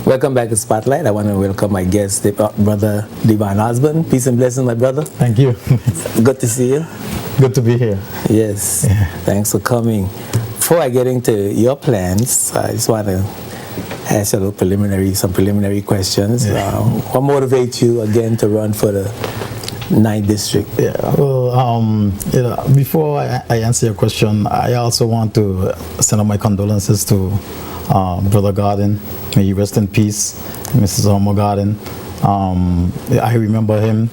Welcome back to Spotlight. I want to welcome my guest, Brother Devon Osborne. Peace and blessings, my brother. Thank you. Good to see you. Good to be here. Yes. Yeah. Thanks for coming. Before I get into your plans, I just want to ask you some preliminary questions. Yeah. What motivates you again to run for the 9th District? Yeah. Well, before I answer your question, I also want to send out my condolences to Brother Garden. May he rest in peace, Mrs. Homer Garden. I remember him,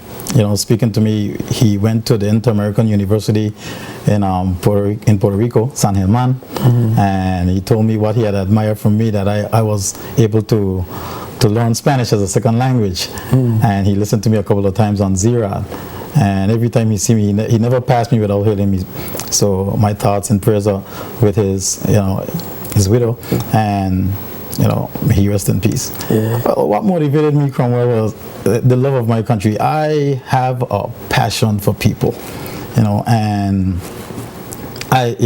speaking to me. He went to the Inter-American University in Puerto Rico, San Germán, and he told me what he had admired from me, that I was able to learn Spanish as a second language. And he listened to me a couple of times on Zerad. And every time he see me, he never passed me without hearing me. So my thoughts and prayers are with his widow, and may he rest in peace. Yeah. What motivated me, Cromwell, was the love of my country. I have a passion for people, and I,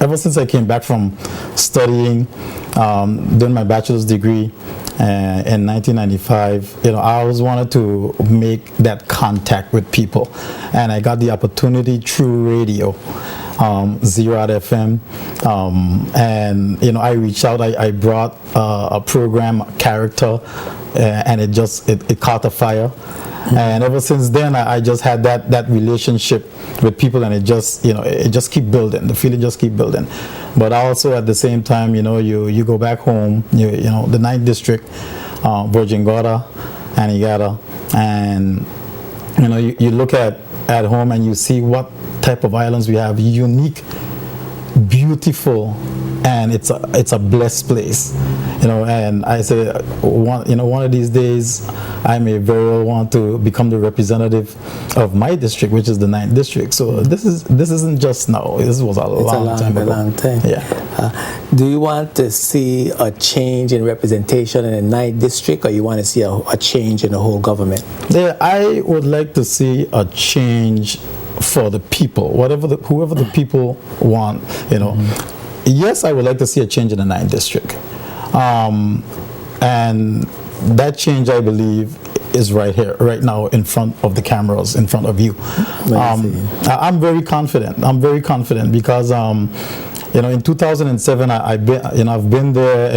ever since I came back from studying, doing my bachelor's degree in 1995, I always wanted to make that contact with people, and I got the opportunity through radio. Zerad FM, and I reached out. I brought a program, a character, and it caught a fire. And ever since then, I just had that relationship with people, and it just keep building. The feeling just keep building. But also at the same time, you go back home, the 9th District, Virgin Gorda, Anegada, and you look at home and you see what type of islands we have, unique, beautiful, and it's a blessed place, and I say one of these days I may very well want to become the representative of my district, which is the 9th District. So this isn't just now. This was a long time ago. Yeah. Do you want to see a change in representation in the 9th District, or you want to see a change in the whole government? Yeah, I would like to see a change for the people, whoever the people want, Yes, I would like to see a change in the 9th District. And that change, I believe, is right here, right now, in front of the cameras, in front of you. I'm very confident. I'm very confident because, in 2007, I've been there,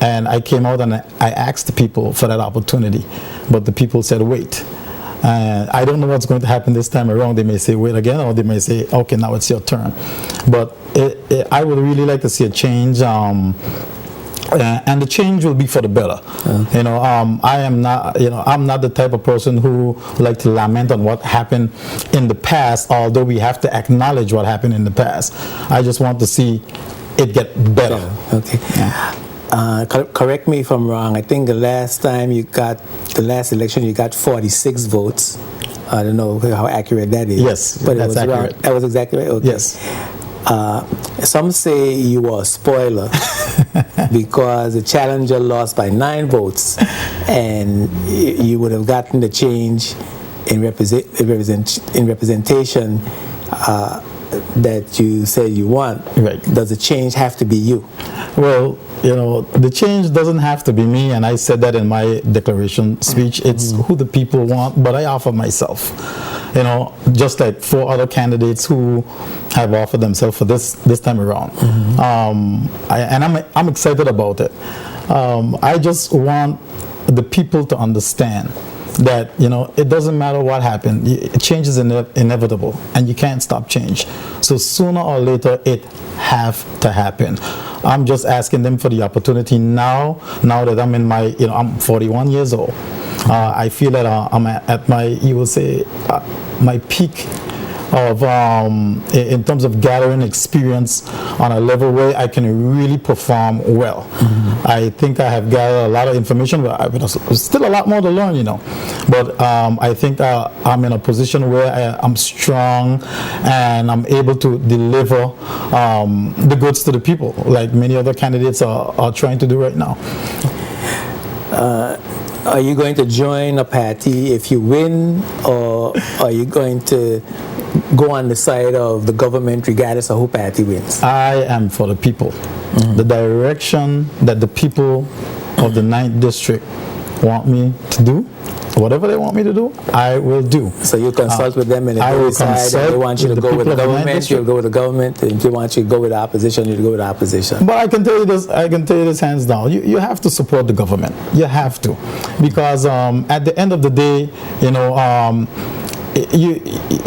and I came out and I asked the people for that opportunity, but the people said, wait. I don't know what's going to happen this time around. They may say wait again, or they may say, okay, now it's your turn. But I would really like to see a change, and the change will be for the better. I am not, I'm not the type of person who like to lament on what happened in the past, although we have to acknowledge what happened in the past. I just want to see it get better. Okay. Yeah. Correct me if I'm wrong. I think the last election you got 46 votes. I don't know how accurate that is. Yes, but that's accurate. That was exactly right? Okay. Yes. Some say you were a spoiler because the challenger lost by 9 votes, and you would have gotten the change in representation that you said you want. Right. Does the change have to be you? Well, the change doesn't have to be me, and I said that in my declaration speech. It's who the people want, but I offer myself. Just like 4 other candidates who have offered themselves for this time around. I'm excited about it. I just want the people to understand that it doesn't matter what happened. Change is inevitable, and you can't stop change. So sooner or later, it have to happen. I'm just asking them for the opportunity now that I'm in my, I'm 41 years old. I feel that I'm at my, you will say, my peak of in terms of gathering experience on a level where I can really perform well. I think I have gathered a lot of information, but there's still a lot more to learn, But I think I'm in a position where I'm strong and I'm able to deliver the goods to the people, like many other candidates are trying to do right now. Are you going to join a party if you win, or are you going to go on the side of the government regardless of who party wins? I am for the people. The direction that the people of the 9th District want me to do, whatever they want me to do, I will do. So you consult with them, and if I they will decide that consult they want you to with the go with people the of the 9th government, you'll District. go with the government. And if they want you to go with the opposition, you'll go with the opposition. But I can tell you this. I can tell you this hands down. You have to support the government. You have to, because at the end of the day,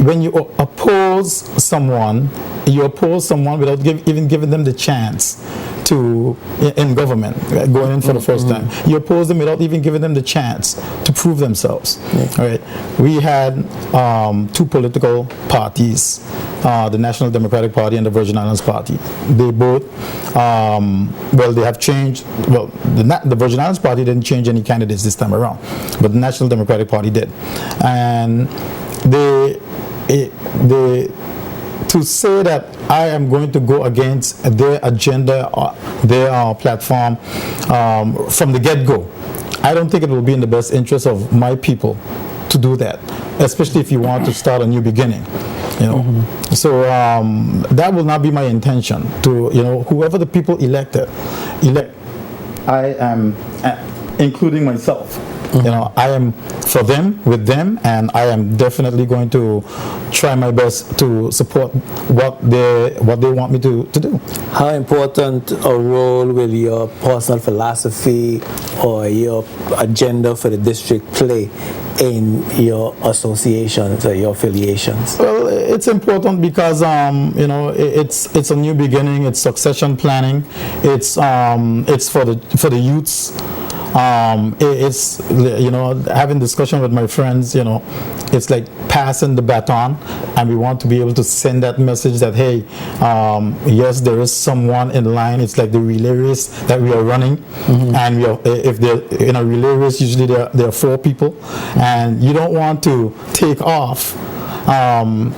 when you oppose someone, you oppose someone without even giving them the chance to, in government, going in for the first time. You oppose them without even giving them the chance to prove themselves. Right? We had 2 political parties, the National Democratic Party and the Virgin Islands Party. They both, they have changed. Well, the Virgin Islands Party didn't change any candidates this time around, but the National Democratic Party did. And to say that I am going to go against their agenda, their platform from the get-go, I don't think it will be in the best interest of my people to do that, especially if you want to start a new beginning. So that will not be my intention. To whoever the people elect, I am, including myself. I am for them, with them, and I am definitely going to try my best to support what they want me to do. How important a role will your personal philosophy or your agenda for the district play in your associations or your affiliations? Well, it's important because it's a new beginning. It's succession planning. It's for the youths. It's having discussion with my friends. It's like passing the baton, and we want to be able to send that message that, hey, yes, there is someone in line. It's like the relay race that we are running, and if they're in a relay race, usually there are 4 people, and you don't want to take off. When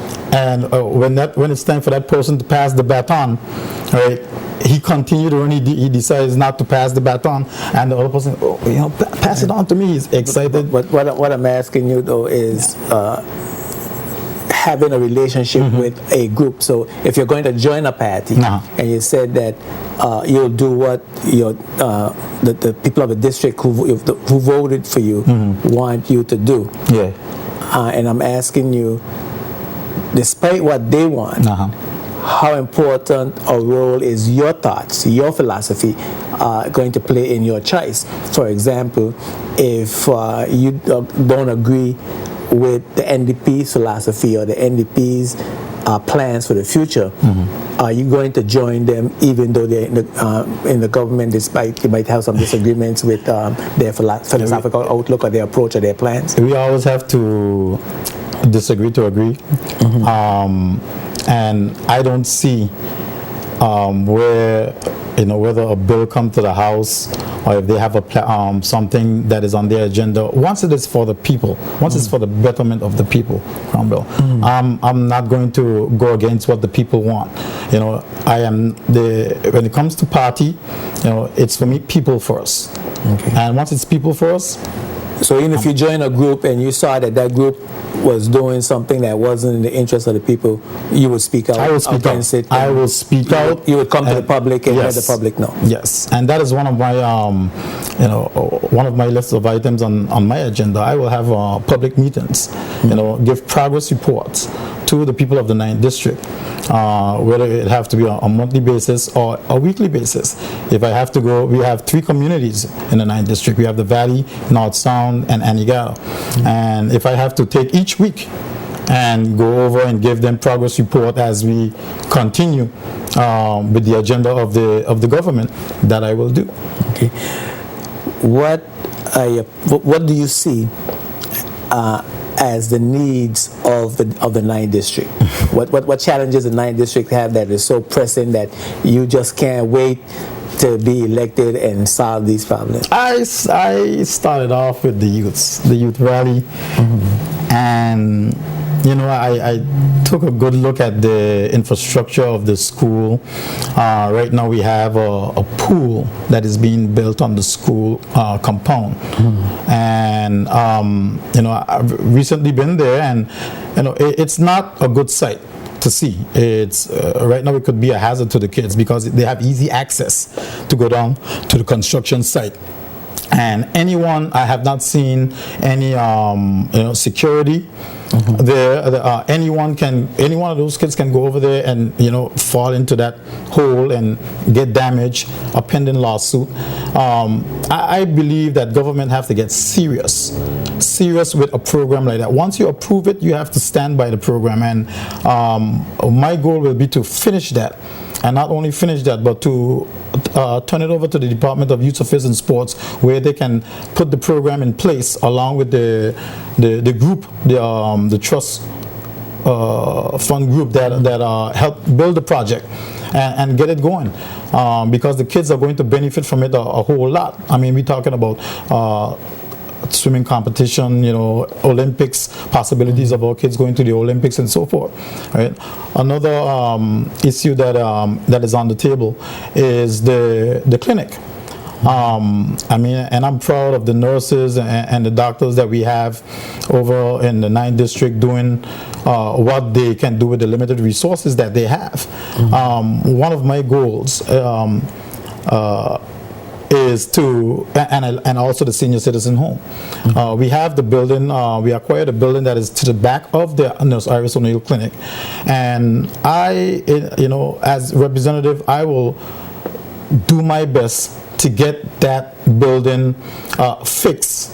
it's time for that person to pass the baton, right? He continued to run. He decides not to pass the baton, and the other person, pass it on to me. He's excited. But what I'm asking you though is having a relationship with a group. So if you're going to join a party, and you said that you'll do what the people of the district who voted for you want you to do. Yeah. And I'm asking you, despite what they want, how important a role is your thoughts, your philosophy going to play in your choice? For example, if you don't agree with the NDP's philosophy or the NDP's plans for the future, are you going to join them even though they're in the government, despite you might have some disagreements with their philosophical outlook or their approach or their plans? We always have to disagree to agree. And I don't see where, whether a bill comes to the House or if they have something that is on their agenda. Once it is for the people, once it's for the betterment of the people, Bill, I'm not going to go against what the people want. When it comes to party, it's for me people first. Okay. And once it's people first. So even if you join a group and you saw that group was doing something that wasn't in the interest of the people, you would speak out. I will speak against out. it. I will speak out. You would come to the public and let the public know. Yes, and that is one of my, one of my list of items on my agenda. I will have public meetings. Give progress reports to the people of the 9th District, whether it have to be on a monthly basis or a weekly basis. If I have to go, we have 3 communities in the 9th District. We have the Valley, North Sound, and Anegada. And if I have to take each week and go over and give them progress report as we continue with the agenda of the government, that I will do. Okay. What do you see as the needs of the 9th District? What challenges the 9th District have that is so pressing that you just can't wait to be elected and solve these problems? I started off with the youth rally, and I took a good look at the infrastructure of the school. Right now we have a pool that is being built on the school compound. And, I've recently been there, and, it's not a good site to see. It's right now it could be a hazard to the kids because they have easy access to go down to the construction site. And I have not seen any security there. Any one of those kids can go over there and fall into that hole and get damaged. A pending lawsuit. I believe that government have to get serious with a program like that. Once you approve it, you have to stand by the program. And my goal will be to finish that. And not only finish that, but to turn it over to the Department of Youth Affairs and Sports, where they can put the program in place along with the group, the trust fund group that helped build the project and get it going, because the kids are going to benefit from it a whole lot. I mean, we're talking about swimming competition, Olympics, possibilities of our kids going to the Olympics and so forth. Right. Another issue that is on the table is the clinic. And I'm proud of the nurses and the doctors that we have over in the 9th district doing what they can do with the limited resources that they have. One of my goals is to, and also the senior citizen home. We have the building, we acquired a building that is to the back of the Nurse Iris O'Neill Clinic. And as representative, I will do my best to get that building fixed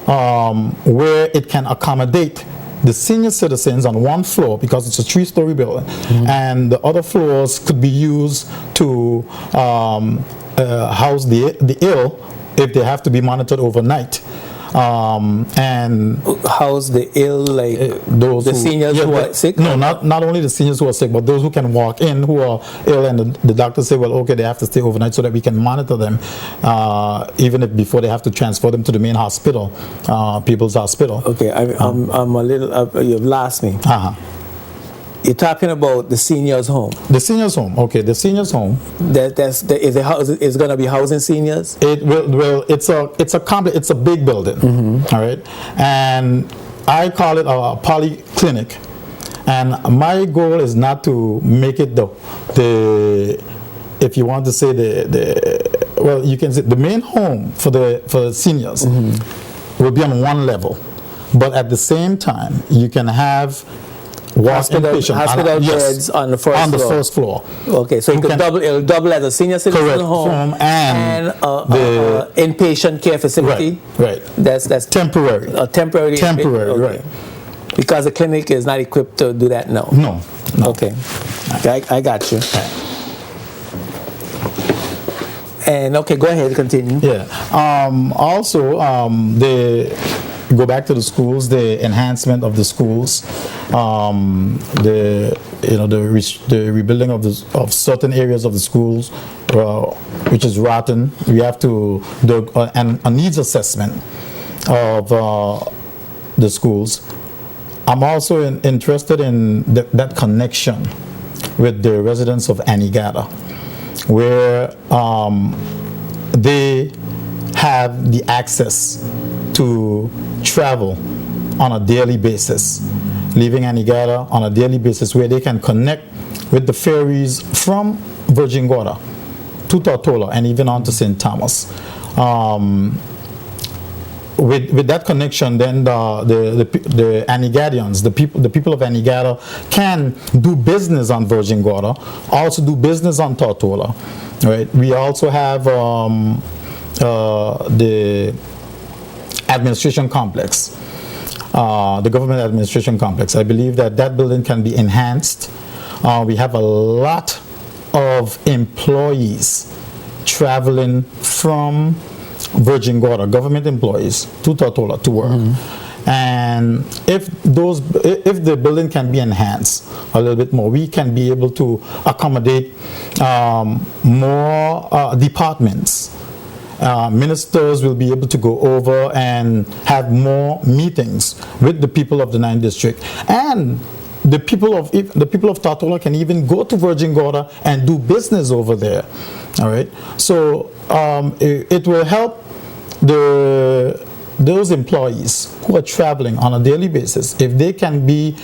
where it can accommodate the senior citizens on one floor, because it's a 3-story building, and the other floors could be used to house the ill if they have to be monitored overnight. And house the ill, like the seniors who are sick? No, not only the seniors who are sick, but those who can walk in who are ill, and the doctors say, well, okay, they have to stay overnight so that we can monitor them, even if before they have to transfer them to the main hospital, People's Hospital. Okay, I'm a little, you've lost me. You're talking about the seniors' home. The seniors' home. Okay, the seniors' home. Is going to be housing seniors? It will. Well, it's a complex. It's a big building. All right, and I call it a polyclinic. And my goal is not to make it the if you want to say well, you can say the main home for the seniors will be on one level, but at the same time you can have hospital beds on the first floor. Okay, so it'll double as a senior citizen home and inpatient care facility. Right. That's temporary. Temporary. Okay. Right. Because the clinic is not equipped to do that. No. Okay. I got you. And okay, go ahead, continue. Yeah. Also, go back to the schools, the enhancement of the schools, the rebuilding of certain areas of the schools, which is rotten. We have to do a needs assessment of the schools. I'm also interested in that connection with the residents of Anegada, where they have the access to travel on a daily basis, leaving Anegada on a daily basis, where they can connect with the ferries from Virgin Gorda to Tortola and even on to St. Thomas. With that connection, then the Anegadians, the people of Anegada can do business on Virgin Gorda, also do business on Tortola. Right? We also have the administration complex, the government administration complex. I believe that building can be enhanced. We have a lot of employees traveling from Virgin Gorda, government employees, to Tortola to work. And if the building can be enhanced a little bit more, we can be able to accommodate more departments ministers will be able to go over and have more meetings with the people of the 9th district, and the people of Tortola can even go to Virgin Gorda and do business over there. All right, so it will help those employees who are traveling on a daily basis, if they can be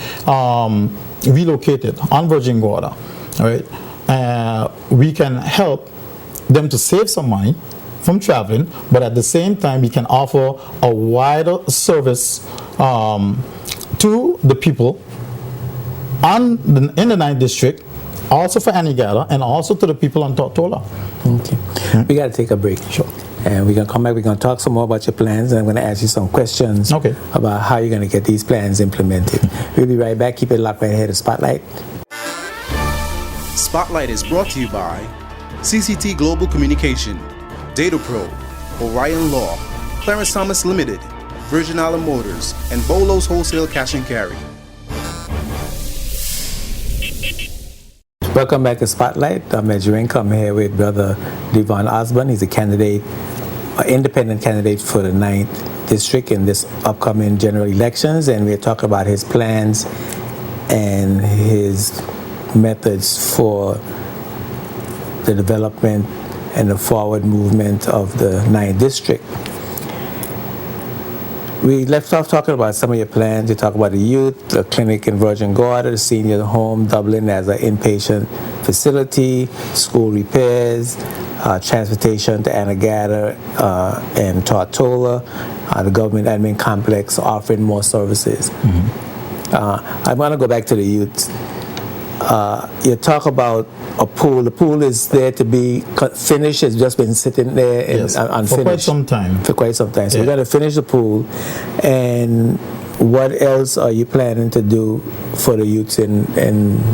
relocated on Virgin Gorda. All right, we can help them to save some money from traveling, but at the same time we can offer a wider service to the people in the 9th district, also for Anegada, and also to the people on Tortola. Okay. We got to take a break. Sure. And we're going to come back, we're going to talk some more about your plans, and I'm going to ask you some questions about how you're going to get these plans implemented. We'll be right back. Keep it locked right here to Spotlight. Spotlight is brought to you by CCT Global Communication, DataPro, Orion Law, Clarence Thomas Limited, Virgin Island Motors, and Bolo's Wholesale Cash and Carry. Welcome back to Spotlight. I'm Measuring Income here with Brother Devon Osborne. He's a candidate, an independent candidate for the 9th district in this upcoming general elections, and we're talking about his plans and his methods for the development and the forward movement of the 9th district. We left off talking about some of your plans. You talk about the youth, the clinic in Virgin Gorda, the senior home doubling as an inpatient facility, school repairs, transportation to Anegada and Tortola, the government admin complex offering more services. I want to go back to the youth. You talk about a pool. The pool is there to be finished. It's just been sitting there unfinished. For quite some time. So we're going to finish the pool. And what else are you planning to do for the youths in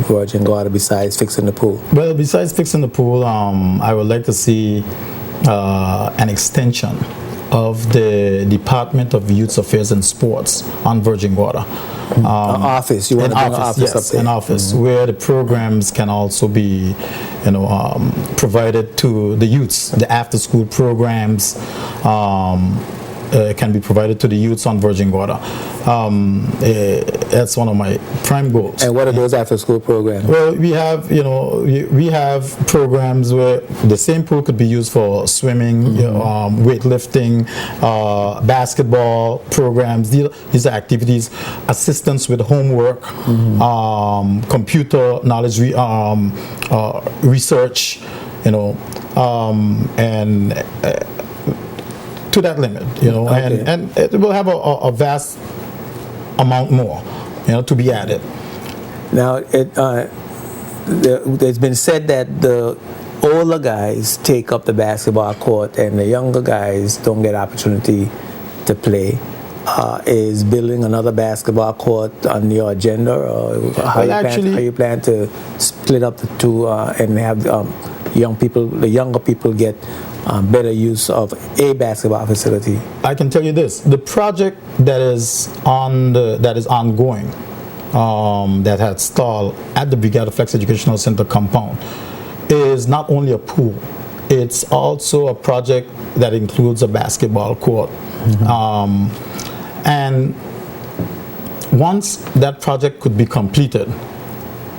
Virgin Gorda besides fixing the pool? Well, besides fixing the pool, I would like to see an extension of the Department of Youth Affairs and Sports on Virgin Gorda. An office. You want to bring an office up there? An office where the programs can also be, provided to the youths. The after-school programs can be provided to the youths on Virgin Gorda. That's one of my prime goals. And what are those after-school programs? Well, we have, we have programs where the same pool could be used for swimming, weightlifting, basketball programs. These are activities, assistance with homework, computer knowledge, research, and to that limit, and it will have a vast amount more, to be added. Now, there's been said that the older guys take up the basketball court and the younger guys don't get opportunity to play. Is building another basketball court on your agenda, or how you plan to split up the two and have the younger people get better use of a basketball facility? I can tell you this: the project that is ongoing, that had stalled at the Brigada Flex Educational Center compound, is not only a pool; it's also a project that includes a basketball court. And once that project could be completed,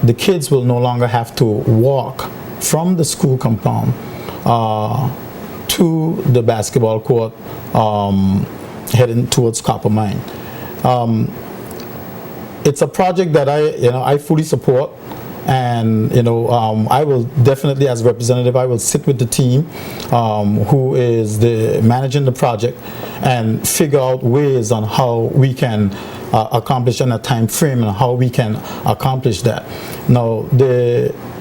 the kids will no longer have to walk from the school compound to the basketball court heading towards Copper Mine. It's a project that I fully support, and I will definitely, as representative, I will sit with the team who is managing the project and figure out ways on how we can accomplish in a time frame and how we can accomplish that. Now,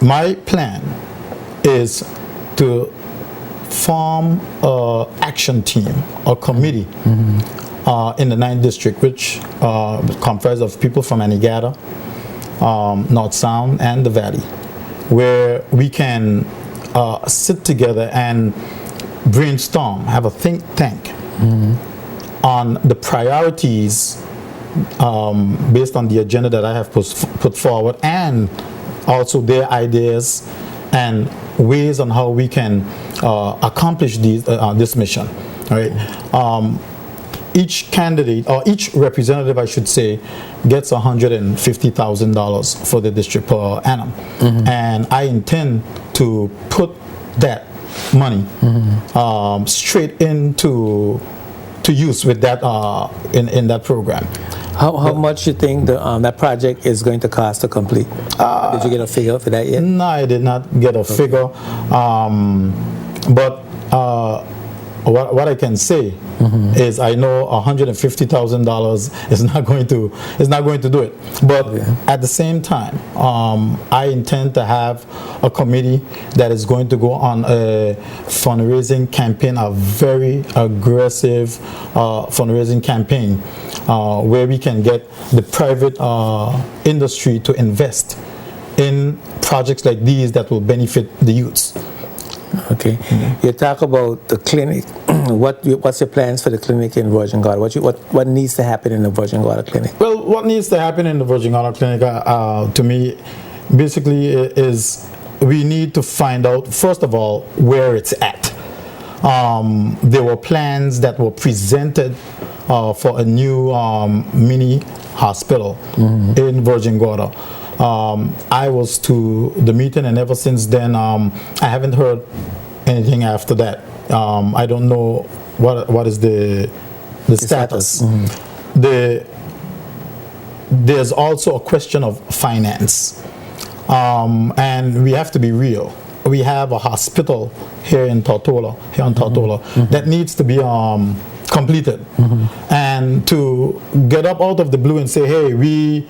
my plan is to form an action team, a committee in the 9th district, which comprises of people from Anegada, North Sound, and the Valley, where we can sit together and brainstorm, have a think tank on the priorities based on the agenda that I have put forward, and also their ideas and ways on how we can accomplish this mission, right? Each candidate, or each representative, I should say, gets $150,000 for the district per annum. And I intend to put that money straight into use with that in that program. How much you think that project is going to cost to complete? Did you get a figure for that yet? No, I did not get a figure. But what I can say is I know $150,000 is not going to do it. But at the same time, I intend to have a committee that is going to go on a fundraising campaign, a very aggressive fundraising campaign, where we can get the private industry to invest in projects like these that will benefit the youths. Okay. You talk about the clinic. What's your plans for the clinic in Virgin Gorda? What needs to happen in the Virgin Gorda clinic? Well, what needs to happen in the Virgin Gorda clinic, to me, basically is we need to find out, first of all, where it's at. There were plans that were presented for a new mini hospital in Virgin Gorda. I was to the meeting, and ever since then, I haven't heard anything after that. I don't know what is the status. There's also a question of finance, and we have to be real. We have a hospital here in Tortola, that needs to be completed, and to get up out of the blue and say, hey, we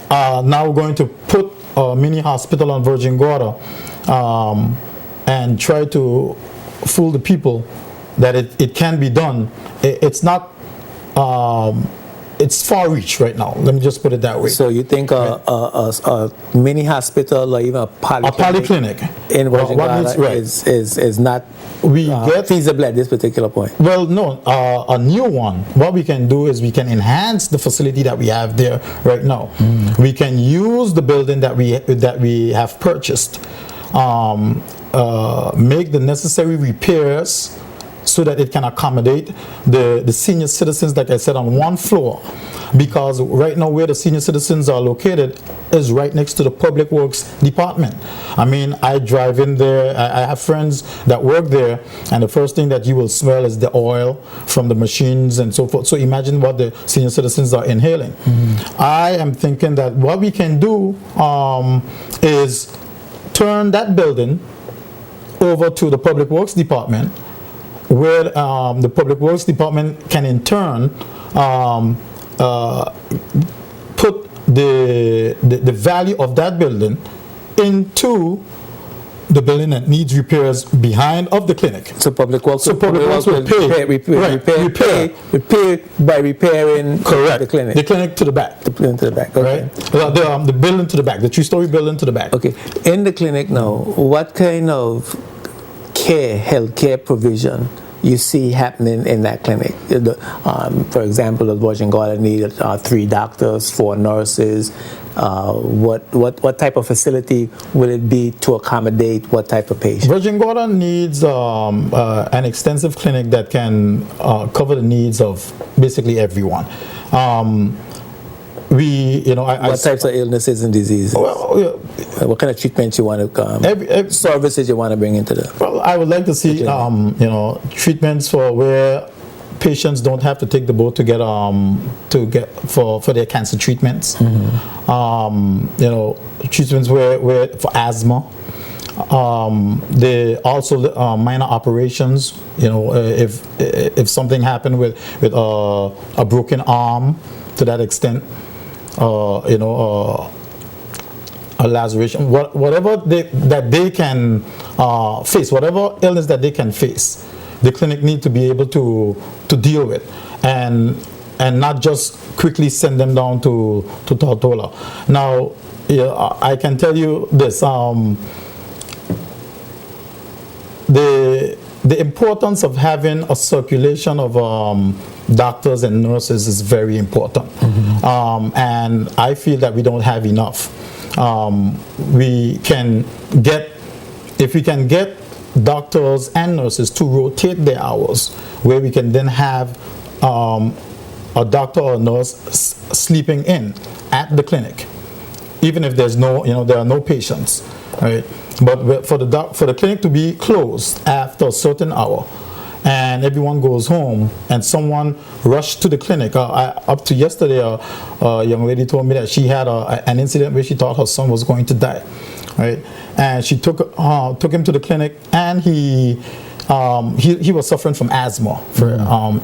are now going to put a mini hospital on Virgin Gorda, and try to fool the people that it can be done. It's not, it's far reach right now. Let me just put it that way. So you think a mini hospital or even a polyclinic in Virgin Gorda is not feasible at this particular point? Well, no, a new one. What we can do is we can enhance the facility that we have there right now. We can use the building that we have purchased, make the necessary repairs so that it can accommodate the senior citizens, like I said, on one floor. Because right now where the senior citizens are located is right next to the Public Works Department. I mean, I drive in there, I have friends that work there, and the first thing that you will smell is the oil from the machines and so forth. So imagine what the senior citizens are inhaling. I am thinking that what we can do is turn that building over to the Public Works Department, where the Public Works Department can in turn put the value of that building into the building that needs repairs behind of the clinic. So Public Works will pay by repairing the clinic. The clinic to the back. The clinic to the back. Okay. Right. The building to the back. The 3-story building to the back. Okay. In the clinic now, what kind of healthcare provision you see happening in that clinic? For example, the Virgin Gorda needed 3 doctors, 4 nurses. What type of facility will it be to accommodate what type of patient? Virgin Gorda needs an extensive clinic that can cover the needs of basically everyone. What types of illnesses and diseases? Well, what kind of treatments you want to services you want to bring into the? Well, I would like to see treatments for where patients don't have to take the boat to get for their cancer treatments. Treatments where for asthma. They also minor operations. If something happened with a broken arm to that extent. A laceration, whatever that they can face, whatever illness that they can face, the clinic need to be able to deal with, and not just quickly send them down to Tortola. Now, I can tell you this: the importance of having a circulation of doctors and nurses is very important, and I feel that we don't have enough. If we can get doctors and nurses to rotate their hours, where we can then have a doctor or a nurse sleeping in at the clinic, even if there's no, there are no patients, right? But for the clinic to be closed after a certain hour, and everyone goes home, and someone rushed to the clinic. Up to yesterday, a young lady told me that she had an incident where she thought her son was going to die, right? And she took him to the clinic, and he was suffering from asthma, for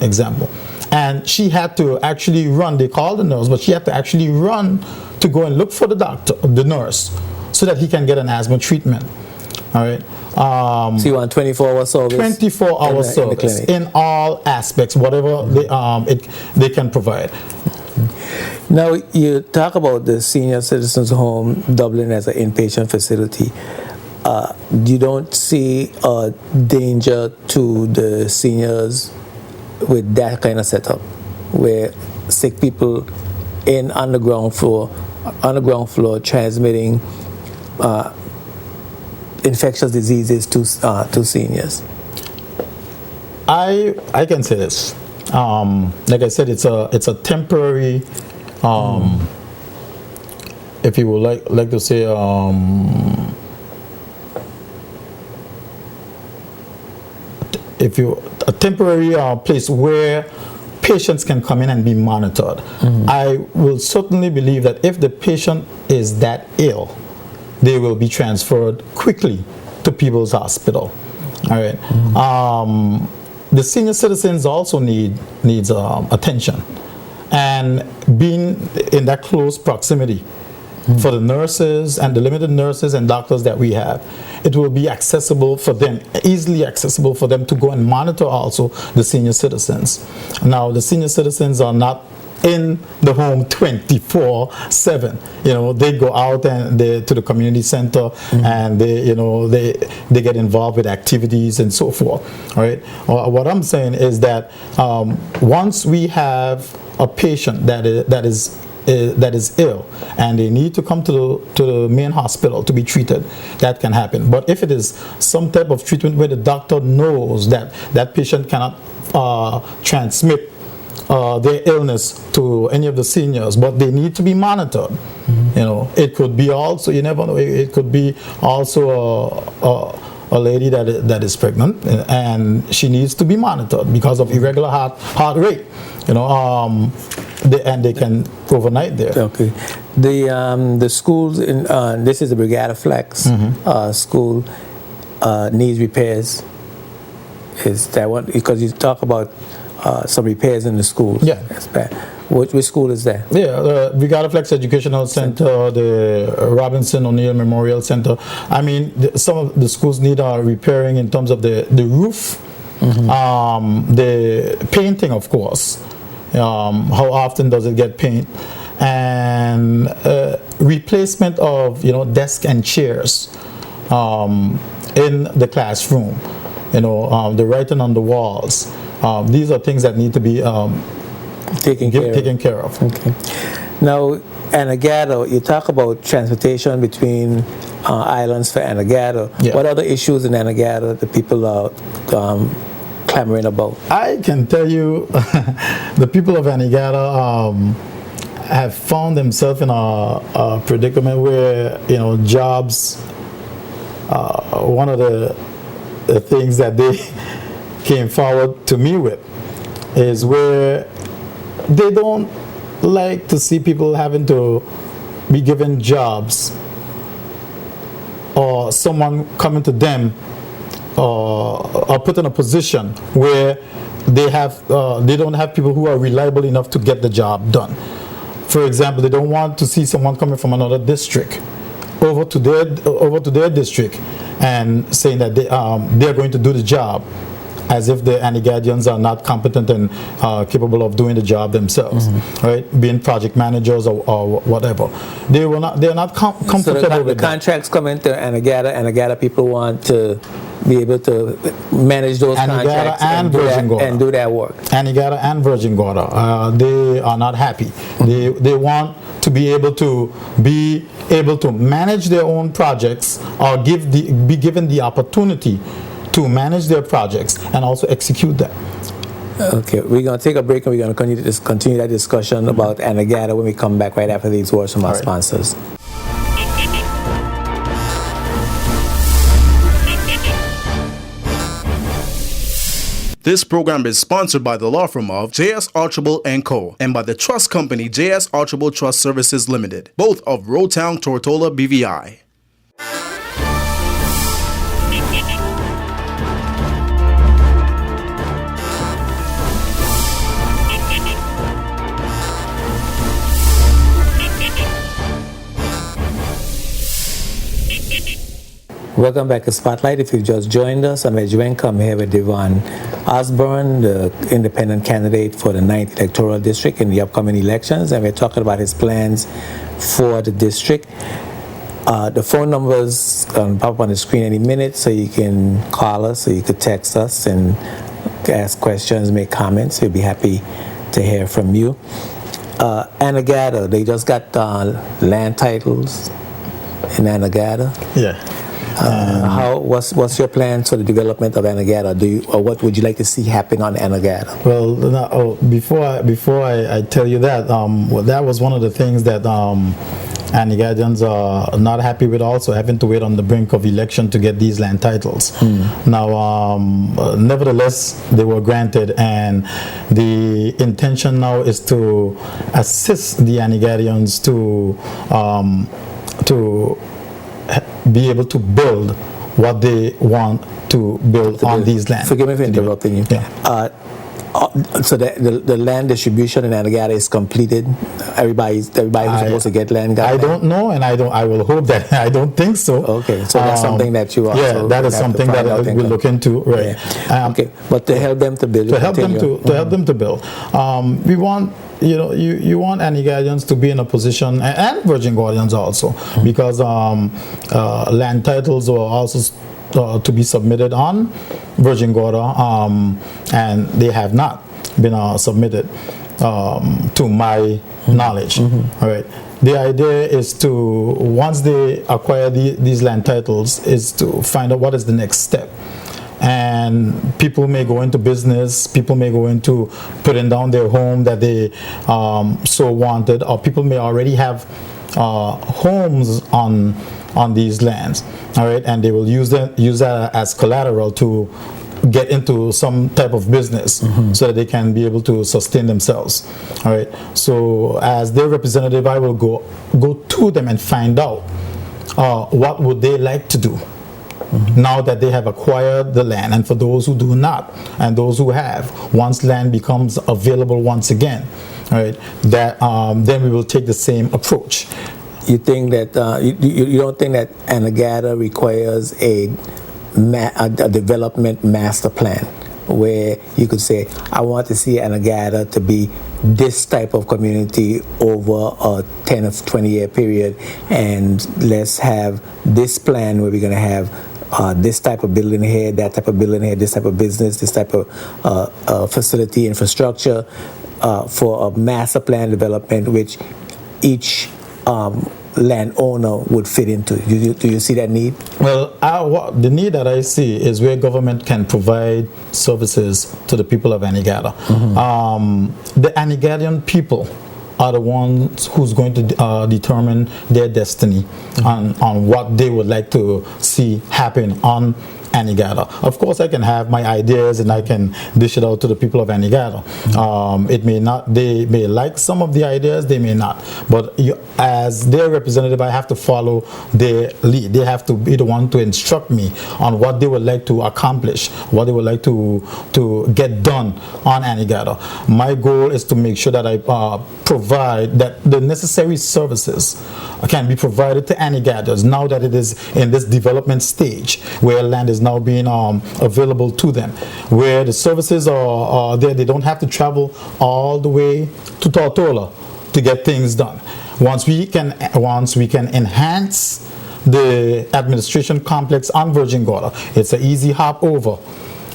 example. And she had to actually run. They called the nurse, but she had to actually run to go and look for the nurse, so that he can get an asthma treatment. All right. So you want 24-hour service? 24-hour service in all aspects, whatever they can provide. Now, you talk about the senior citizens home doubling as an inpatient facility. You don't see a danger to the seniors with that kind of setup, where sick people in underground floor transmitting infectious diseases to seniors? I can say this. Like I said, it's a temporary. If you would like to say, a temporary place where patients can come in and be monitored. I will certainly believe that if the patient is that ill, they will be transferred quickly to People's Hospital. All right. The senior citizens also needs attention, and being in that close proximity for the nurses and the limited nurses and doctors that we have, it will be accessible for them, easily accessible for them to go and monitor also the senior citizens. Now, the senior citizens are not in the home 24/7. They go out and to the community center, and they get involved with activities and so forth. All right. What I'm saying is that once we have a patient that is ill and they need to come to the main hospital to be treated, that can happen. But if it is some type of treatment where the doctor knows that that patient cannot transmit their illness to any of the seniors, but they need to be monitored. It could be also, you never know, it could be also a lady that is pregnant, and she needs to be monitored because of irregular heart rate. And they can overnight there. Okay. The schools in this is the Brigada Flex school needs repairs. Is that one? Because you talk about some repairs in the schools. Yeah. That's bad. Which school is that? Yeah, the Brigada Flex Educational Center, the Robinson O'Neill Memorial Center. I mean, some of the schools need repairing in terms of the roof, the painting, of course. How often does it get paint? And replacement of desk and chairs in the classroom. The writing on the walls. These are things that need to be taken care of. Okay. Now, Anegada, you talk about transportation between islands for Anegada. Yeah. What other issues in Anegada the people are clamoring about? I can tell you, the people of Anegada have found themselves in a predicament where jobs. One of the things that they came forward to me with is where they don't like to see people having to be given jobs, or someone coming to them or put in a position where they don't have people who are reliable enough to get the job done. For example, they don't want to see someone coming from another district over to their district and saying that they're going to do the job, as if the Anegadians are not competent and capable of doing the job themselves, right? Being project managers or whatever, they're not comfortable so with the contracts come into Anegada people want to be able to manage those contracts and do that work. Anegada and Virgin Gorda, they are not happy. They want to be able to manage their own projects, or be given the opportunity to manage their projects and also execute them. Okay, we're going to take a break and we're going to continue that discussion about Anegada when we come back right after these words from our sponsors. This program is sponsored by the law firm of J.S. Archibald & Co. and by the trust company J.S. Archibald Trust Services Limited, both of Roadtown, Tortola, BVI. Welcome back to Spotlight. If you've just joined us, I'm Edgewenka. I'm here with Devon Osborne, the independent candidate for the 9th electoral district in the upcoming elections, and we're talking about his plans for the district. The phone number's going to pop up on the screen any minute, so you can call us, or you could text us and ask questions, make comments. We'll be happy to hear from you. Anegada, they just got land titles in Anegada. Yeah. What's your plans for the development of Anegada? Or what would you like to see happen on Anegada? Well, before I tell you that, that was one of the things that Anegadians are not happy with, also having to wait on the brink of election to get these land titles. Now, nevertheless, they were granted, and the intention now is to assist the Anegadians to be able to build what they want to build on these lands. Forgive me for interrupting you. Yeah. So the land distribution in Anegada is completed. Everybody who's supposed to get land got I don't know, and I will hope that I don't think so. Okay, so that's something that you also yeah, that is something that we'll look into, right? Yeah. Okay, but to help them to build, help them to build. We want. You want Anegadians to be in a position, and Virgin Gordians also, because land titles are also to be submitted on Virgin Gorda, and they have not been submitted to my knowledge. All right. The idea is to, once they acquire these land titles, is to find out what is the next step. And people may go into business, people may go into putting down their home that they so wanted, or people may already have homes on these lands, all right, and they will use that as collateral to get into some type of business so that they can be able to sustain themselves, all right. So as their representative, I will go to them and find out what would they like to do now that they have acquired the land. And for those who do not, and those who have, once land becomes available once again, all right, that then we will take the same approach. You think that you don't think that Anegada requires a development master plan, where you could say, I want to see Anegada to be this type of community over a 10 or 20 year period, and let's have this plan where we're going to have this type of building here, that type of building here, this type of business, this type of facility infrastructure for a master plan development which each landowner would fit into. Do you see that need? Well, the need that I see is where government can provide services to the people of Anegada. The Anegadian people are the ones who's going to determine their destiny on what they would like to see happen on Anegada. Of course, I can have my ideas and I can dish it out to the people of Anegada. It may not, they may like some of the ideas, they may not. But as their representative, I have to follow their lead. They have to be the one to instruct me on what they would like to accomplish, what they would like to get done on Anegada. My goal is to make sure that I provide that the necessary services can be provided to Anegadans now that it is in this development stage where land is now being available to them, where the services are there. They don't have to travel all the way to Tortola to get things done. Once we can enhance the administration complex on Virgin Gorda, it's an easy hop over,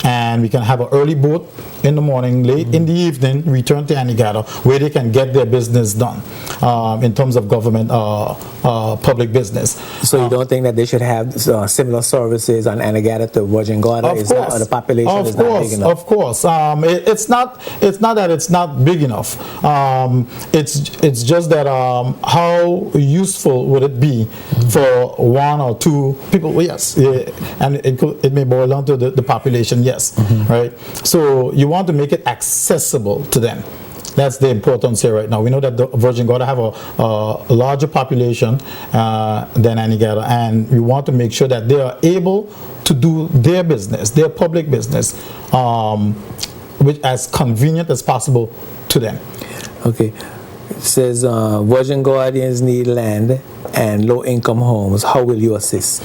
and we can have an early boat in the morning, late in the evening, return to Anegada, where they can get their business done in terms of government, public business. So you don't think that they should have similar services on Anegada to Virgin Gorda? Of course. The population is not big enough? Of course. It's not that it's not big enough. It's just that how useful would it be for one or two people? Well, yes, and it may boil down to the population, yes, right? So you want to make it accessible to them. That's the importance here right now. We know that the Virgin Gorda have a larger population than Anegada, and we want to make sure that they are able to do their business, their public business, which as convenient as possible to them. Okay. It says Virgin Gordians need land and low-income homes. How will you assist?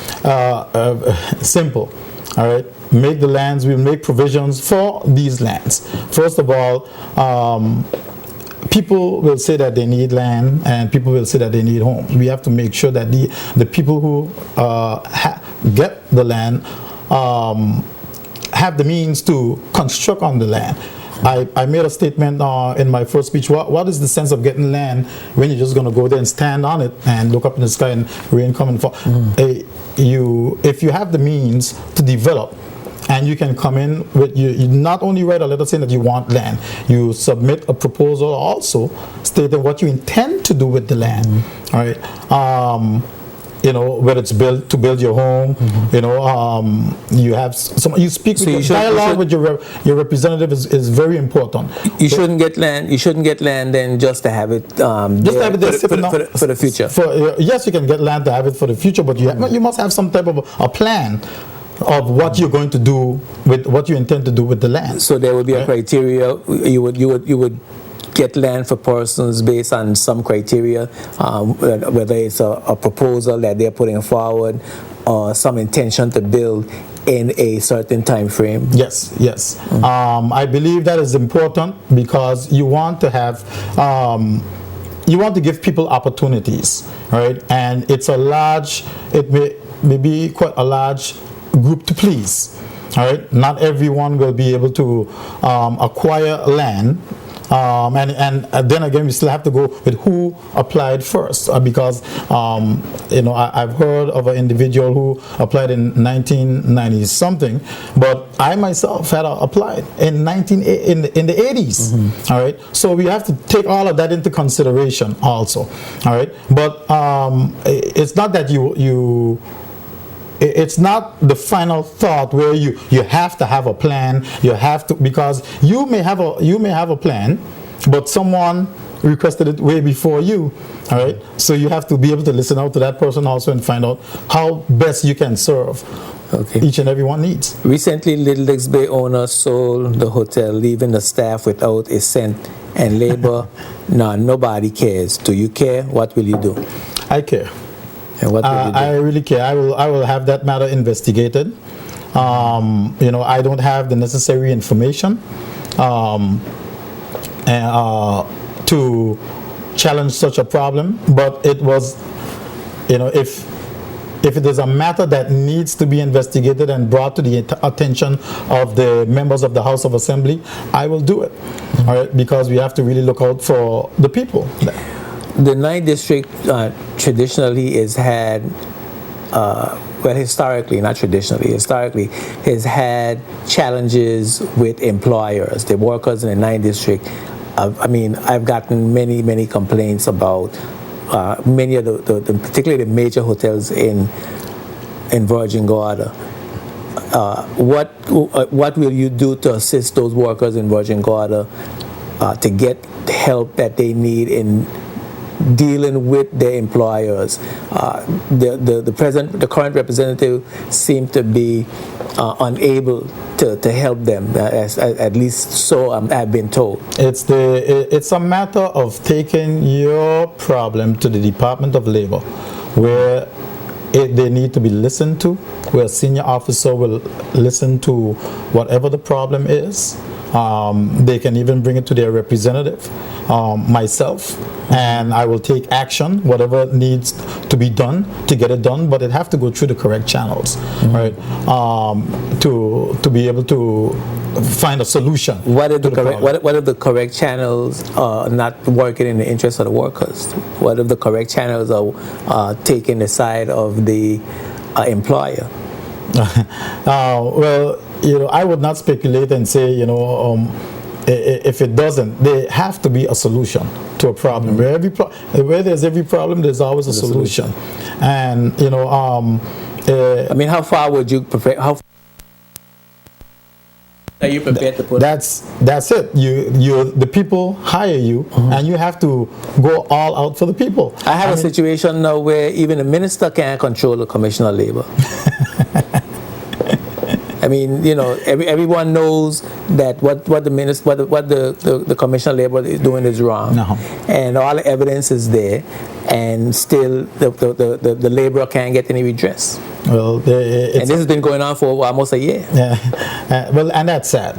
Simple. All right. Make the lands. We'll make provisions for these lands. First of all, people will say that they need land, and people will say that they need homes. We have to make sure that the people who get the land have the means to construct on the land. I made a statement in my first speech. What is the sense of getting land when you're just going to go there and stand on it and look up in the sky and rain come and fall? If you have the means to develop, and you can come in with you not only write a letter saying that you want land, you submit a proposal also stating what you intend to do with the land. All right. Whether it's to build your home, you have you speak so with dialogue with your representative is very important. You shouldn't get land. You shouldn't get land then just to have it. For the future. Yes, you can get land to have it for the future, but you must have some type of a plan of what you're going to do with what you intend to do with the land. So there would be a criteria. You would get land for persons based on some criteria, whether it's a proposal that they're putting forward or some intention to build in a certain time frame. Yes. I believe that is important because you want to have you want to give people opportunities, right? And it may be quite a large group to please. All right, not everyone will be able to acquire land, and then again we still have to go with who applied first, because I've heard of an individual who applied in 1990 something, but I myself had applied in the 80s. All right, so we have to take all of that into consideration also. All right, but it's not that it's not the final thought where you have to have a plan. You have to, because you may have a plan, but someone requested it way before you. All right, so you have to be able to listen out to that person also and find out how best you can serve each and every one needs. Recently, Little Licks Bay owner sold the hotel, leaving the staff without a cent and labor. Nobody cares. Do you care? What will you do? I care. And what will you do? I really care. I will have that matter investigated. I don't have the necessary information to challenge such a problem. But it was, if it is a matter that needs to be investigated and brought to the attention of the members of the House of Assembly, I will do it. All right, because we have to really look out for the people. The 9th District traditionally has had, historically has had challenges with employers. The workers in the 9th District, I've gotten many complaints about many of particularly the major hotels in Virgin Gorda. What will you do to assist those workers in Virgin Gorda to get the help that they need in dealing with their employers? The current representative seemed to be unable to help them, at least so I've been told. It's a matter of taking your problem to the Department of Labor, where they need to be listened to, where a senior officer will listen to whatever the problem is. They can even bring it to their representative, myself, and I will take action, whatever needs to be done to get it done, but it have to go through the correct channels, right? To be able to find a solution. What if the correct channels are not working in the interest of the workers? What if the correct channels are taking the side of the employer? Well, I would not speculate and say, if it doesn't, there have to be a solution to a problem. Where there's every problem, there's always a solution. And I mean, how far would you prepare? How are you prepared to put? That's it. The people hire you, and you have to go all out for the people. I have a situation now where even the minister can't control the commissioner of labor. I mean, everyone knows that what the commissioner of labor is doing is wrong, and all the evidence is there, and still the laborer can't get any redress. Well, and this has been going on for almost a year. Yeah, well, and that's sad.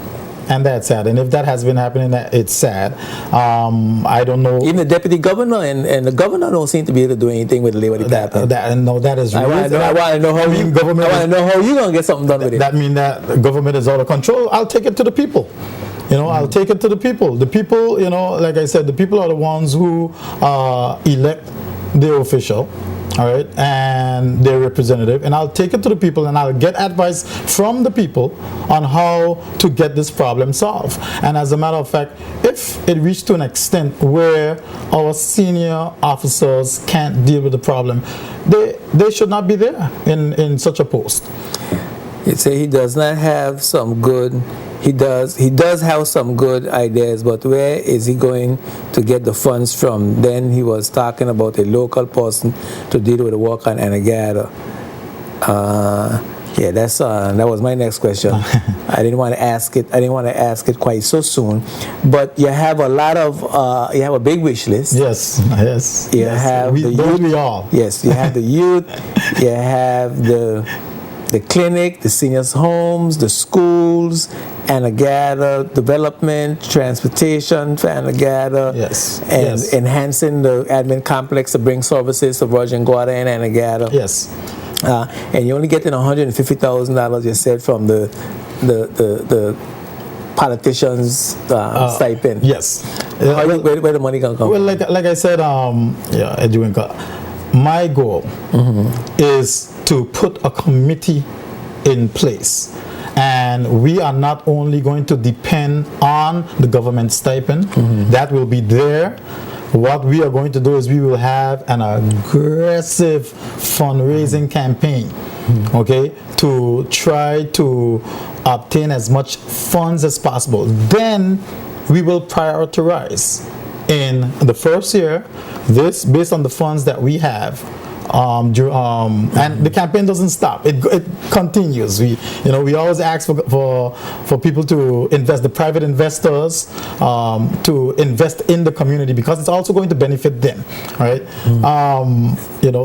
And if that has been happening, it's sad. I don't know. Even the deputy governor and the governor don't seem to be able to do anything with the labor department. That is really. I want to know how you're going to get something done with it. That means that the government is out of control. I'll take it to the people. I'll take it to the people. The people, like I said, the people are the ones who elect their official. All right, and their representative, and I'll take it to the people, and I'll get advice from the people on how to get this problem solved. And as a matter of fact, if it reached to an extent where our senior officers can't deal with the problem, they should not be there in such a post. You say he does not have some good. He does have some good ideas, but where is he going to get the funds from? Then he was talking about a local person to deal with the work on Anagata. That was my next question. I didn't want to ask it quite so soon, but you have a lot of you have a big wish list. Yes. You have the youth. We all. Yes, you have the youth. You have the clinic, the seniors' homes, the schools, Anagata, development, transportation for Anagata, and enhancing the admin complex to bring services to Virgin Gorda and Anagata. Yes. And you're only getting $150,000, you said, from the politicians' stipend. Yes. Where the money gonna come? Well, like I said, Edwin, my goal is to put a committee in place, and we are not only going to depend on the government stipend that will be there. What we are going to do is we will have an aggressive fundraising campaign, okay, to try to obtain as much funds as possible. Then we will prioritize in the first year this based on the funds that we have. And the campaign doesn't stop; it continues. We always ask for people to invest, the private investors, to invest in the community, because it's also going to benefit them, right?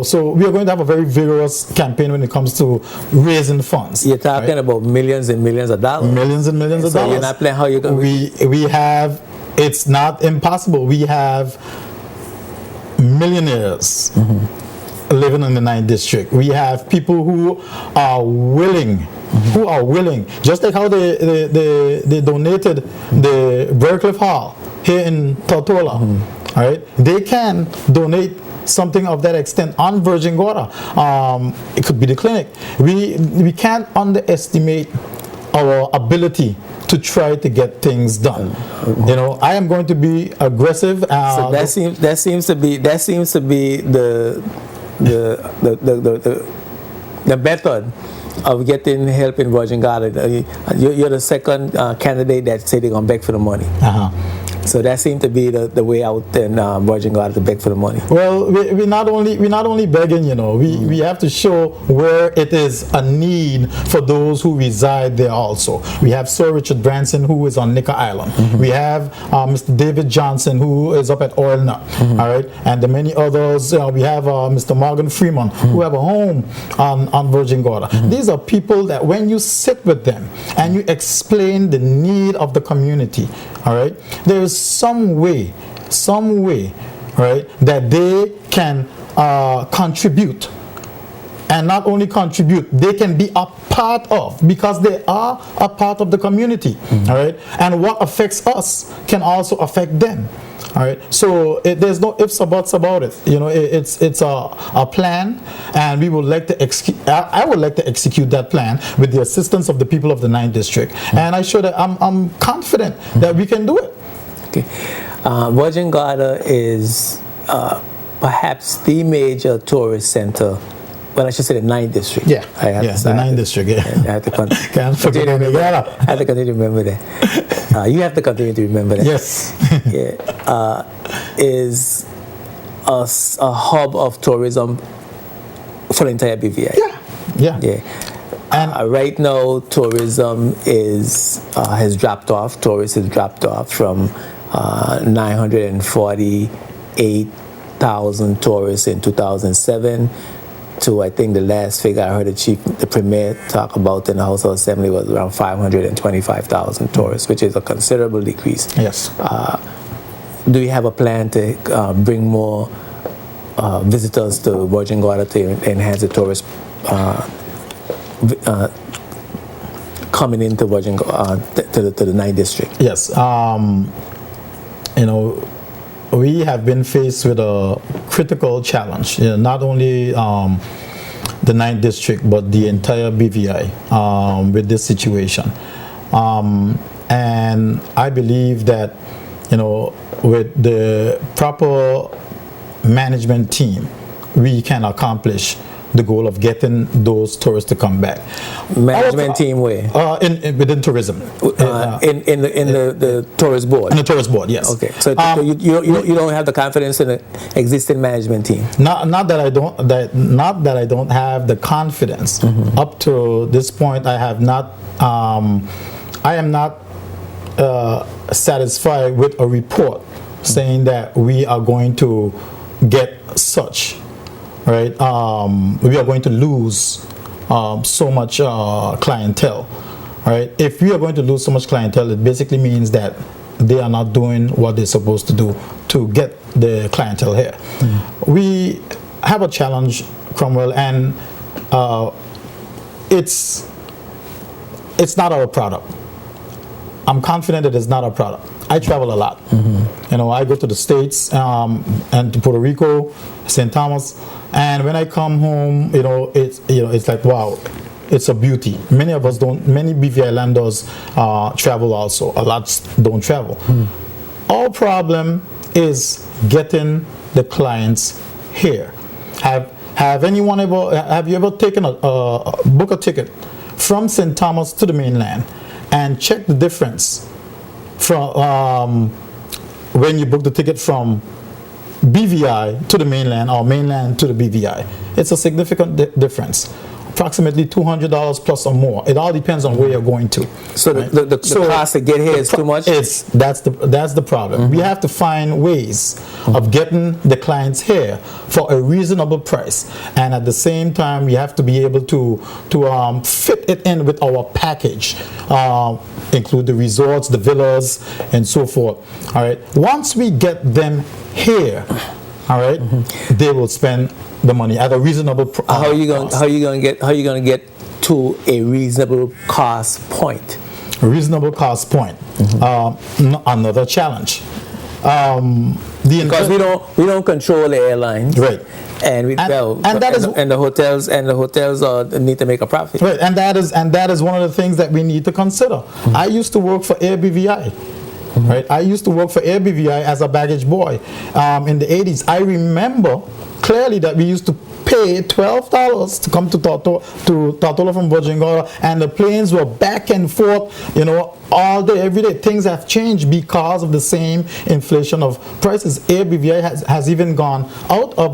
So we are going to have a very vigorous campaign when it comes to raising funds. You're talking about millions and millions of dollars. Millions and millions of dollars. So you're not playing how you're going. We have. It's not impossible. We have millionaires living in the 9th district. We have people who are willing, just like how they donated the Berkeley Hall here in Tortola. All right, they can donate something of that extent on Virgin Gorda. It could be the clinic. We can't underestimate our ability to try to get things done. I am going to be aggressive. So that seems to be the method of getting help in Virgin Gorda. You're the second candidate that said they're going to beg for the money. So that seemed to be the way out in Virgin Gorda, to beg for the money. Well, we're not only begging, we have to show where it is a need for those who reside there also. We have Sir Richard Branson, who is on Nicker Island. We have Mr. David Johnson, who is up at Oil Nut. All right, and the many others. We have Mr. Morgan Freeman, who have a home on Virgin Gorda. These are people that when you sit with them and you explain the need of the community, all right, there is some way, right, that they can contribute and not only contribute, they can be a part of, because they are a part of the community. All right, and what affects us can also affect them. All right, so there's no ifs or buts about it. You know, it's a plan, and we would like to I would like to execute that plan with the assistance of the people of the 9th District, and I'm confident that we can do it. Okay, Virgin Gorda is perhaps the major tourist center. Well, I should say the 9th District. Yeah, the 9th District. Yeah, I have to can't forget it. I have to continue to remember that. You have to continue to remember that. Yes. Yeah, is a hub of tourism for the entire BVI. Yeah. And right now, tourism has dropped off. Tourists has dropped off from 948,000 tourists in 2007 to, I think the last figure I heard the Premier talk about in the House of Assembly was around 525,000 tourists, which is a considerable decrease. Yes. Do you have a plan to bring more visitors to Virgin Gorda to enhance the tourist coming into Virgin to the 9th District? Yes. You know, we have been faced with a critical challenge. You know, not only the 9th District, but the entire BVI with this situation. And I believe that, you know, with the proper management team, we can accomplish the goal of getting those tourists to come back. Management team where? Within tourism. In the tourist board? In the tourist board, yes. Okay, so you don't have the confidence in the existing management team? Not that I don't have the confidence. Up to this point, I have not. I am not satisfied with a report saying that we are going to get such. Right, we are going to lose so much clientele. Right, if we are going to lose so much clientele, it basically means that they are not doing what they're supposed to do to get the clientele here. We have a challenge, Cromwell, and it's not our product. I'm confident that it's not our product. I travel a lot. You know, I go to the States and to Puerto Rico, St. Thomas, and when I come home, it's like, wow, it's a beauty. Many of us don't. Many BVI landlords travel also. A lot don't travel. Our problem is getting the clients here. Have you ever taken book a ticket from St. Thomas to the mainland and check the difference from when you book the ticket from BVI to the mainland or mainland to the BVI? It's a significant difference. Approximately $200 plus or more. It all depends on where you're going to. So right? the cost to get here is too much? That's the problem. We have to find ways of getting the clients here for a reasonable price, and at the same time we have to be able to fit it in with our package, include the resorts, the villas, and so forth. All right. Once we get them here, all right, they will spend the money at a reasonable price. How are you going to get to a reasonable cost point? A reasonable cost point. Another challenge. Because we don't control the airlines, right? And the hotels need to make a profit, right? And that is one of the things that we need to consider. I used to work for AirBVI. Right, I used to work for AirBVI as a baggage boy in the 80s. I remember clearly that we used to pay $12 to come to Tortola from Virgin Gorda, and the planes were back and forth, all day, every day. Things have changed because of the same inflation of prices. AirBVI has even gone out of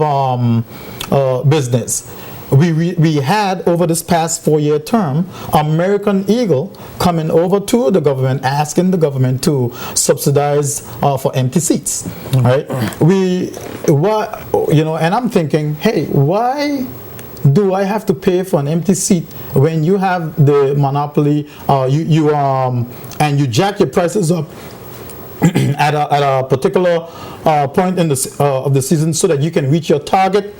business. We had, over this past 4-year term, American Eagle coming over to the government, asking the government to subsidize for empty seats. Right? And I'm thinking, hey, why do I have to pay for an empty seat when you have the monopoly? And you jack your prices up at a particular point in of the season so that you can reach your target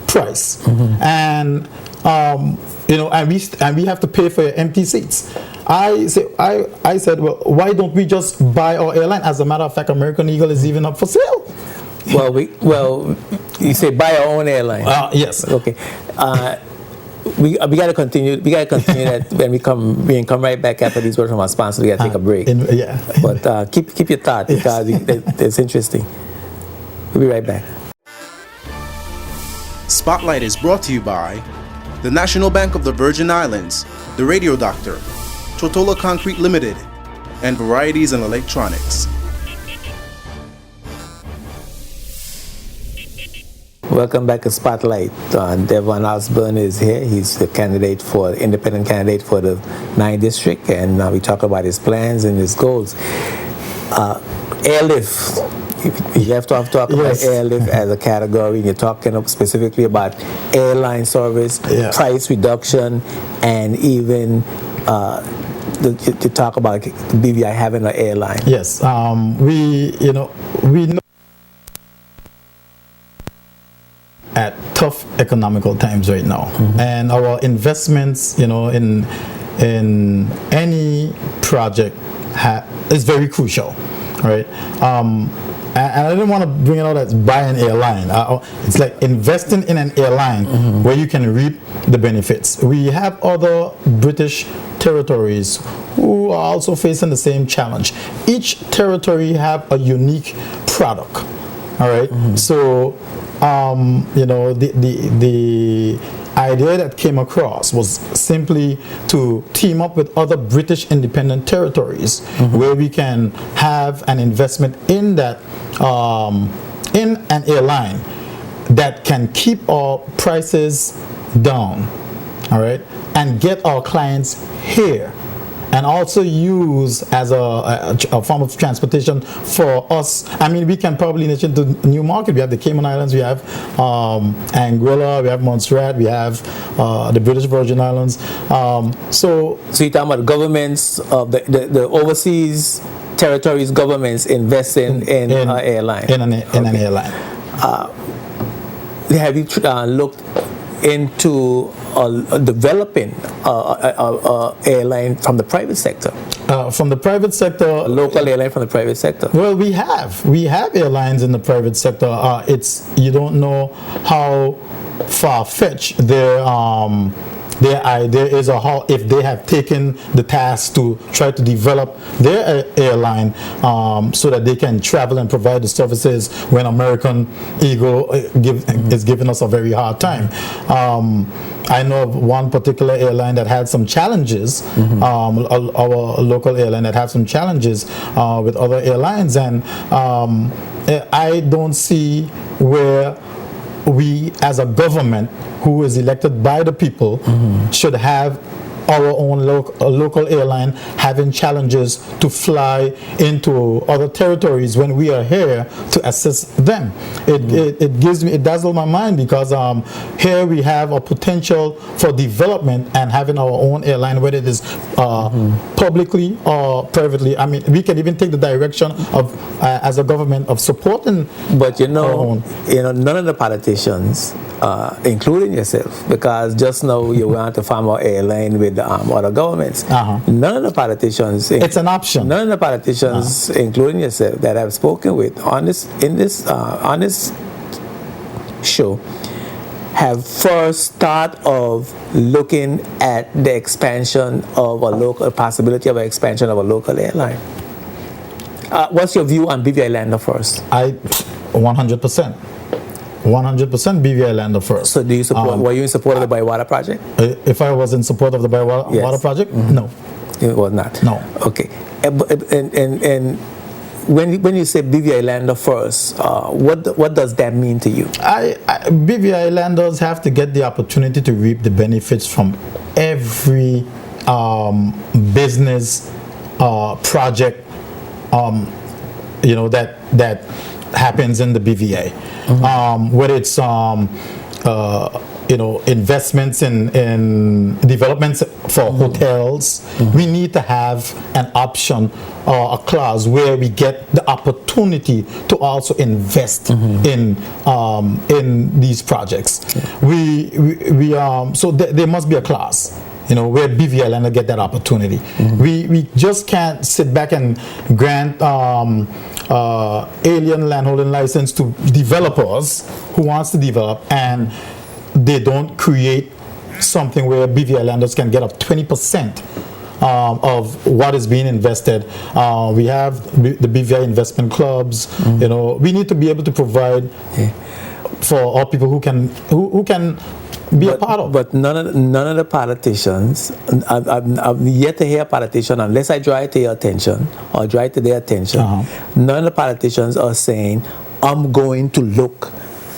price. And and we have to pay for your empty seats. I said, well, why don't we just buy our airline? As a matter of fact, American Eagle is even up for sale. Well, you say buy our own airline. Yes. Okay. We got to continue. We got to continue that when we can come right back after these words from our sponsor. We got to take a break. But keep your thought, because it's interesting. We'll be right back. Spotlight is brought to you by the National Bank of the Virgin Islands, the Radio Doctor, Tortola Concrete Limited, and Varieties and Electronics. Welcome back to Spotlight. Devon Osborne is here. He's the independent candidate for the 9th District, and we talk about his plans and his goals. Airlift. You have to talk about airlift as a category. You're talking specifically about airline service, price reduction, and even to talk about BVI having an airline. Yes, we know at tough economical times right now, and our investments, in any project is very crucial, right? And I don't want to bring it out as buy an airline. It's like investing in an airline where you can reap the benefits. We have other British territories who are also facing the same challenge. Each territory have a unique product. All right. So, the idea that came across was simply to team up with other British independent territories where we can have an investment in that, in an airline that can keep our prices down, all right, and get our clients here, and also use as a form of transportation for us. I mean, we can probably niche into new market. We have the Cayman Islands, we have Anguilla, we have Montserrat, we have the British Virgin Islands. So you're talking about governments of the overseas territories, governments investing in an airline. In an airline. Have you looked into developing airline from the private sector? From the private sector, a local airline from the private sector. Well, we have airlines in the private sector. You don't know how far-fetched their idea is, or how, if they have taken the task to try to develop their airline so that they can travel and provide the services when American Eagle is giving us a very hard time. I know of one particular airline that had some challenges, our local airline that had some challenges with other airlines, and I don't see where we as a government who is elected by the people should have our own local airline having challenges to fly into other territories when we are here to assist them. It dazzles my mind, because here we have a potential for development and having our own airline, whether it is publicly or privately. I mean, we can even take the direction of as a government of supporting. But none of the politicians, including yourself, because just now you want to farm our airline with other governments. None of the politicians. It's an option. None of the politicians, including yourself, that I've spoken with on this show, have first thought of looking at the expansion of a possibility of an expansion of a local airline. What's your view on BVI Lander first? 100%. 100% BVI Lander first. So do you support, were you in support of the Bywater project? If I was in support of the Bywater project? No. It was not? No. Okay. And when you say BVI Lander first, what does that mean to you? BVI Landers have to get the opportunity to reap the benefits from every business project that happens in the BVI. Whether it's investments in developments for hotels. We need to have an option or a clause where we get the opportunity to also invest in these projects. So there must be a clause, where BVI Lander get that opportunity. We just can't sit back and grant alien landholding license to developers who wants to develop, and they don't create something where BVI landers can get up 20% of what is being invested. We have the BVI investment clubs. We need to be able to provide for all people who can be a part of. But none of the politicians, I've yet to hear a politician, unless I draw it to your attention or draw it to their attention, none of the politicians are saying, I'm going to look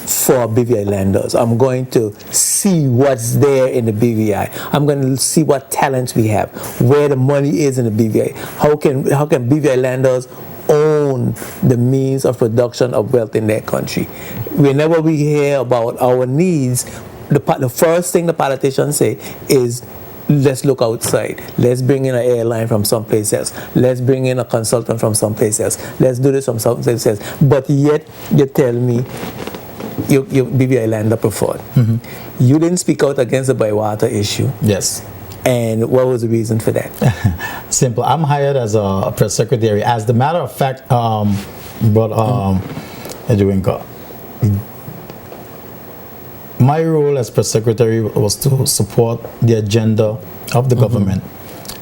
for BVI lenders. I'm going to see what's there in the BVI. I'm going to see what talents we have, where the money is in the BVI. How can BVI lenders own the means of production of wealth in their country? Whenever we hear about our needs, the first thing the politicians say is, let's look outside. Let's bring in an airline from someplace else. Let's bring in a consultant from someplace else. Let's do this from someplace else. But yet, you tell me, you BVI Lander preferred. You didn't speak out against the Bywater issue. Yes. And what was the reason for that? Simple. I'm hired as a press secretary. As the matter of fact, my role as press secretary was to support the agenda of the government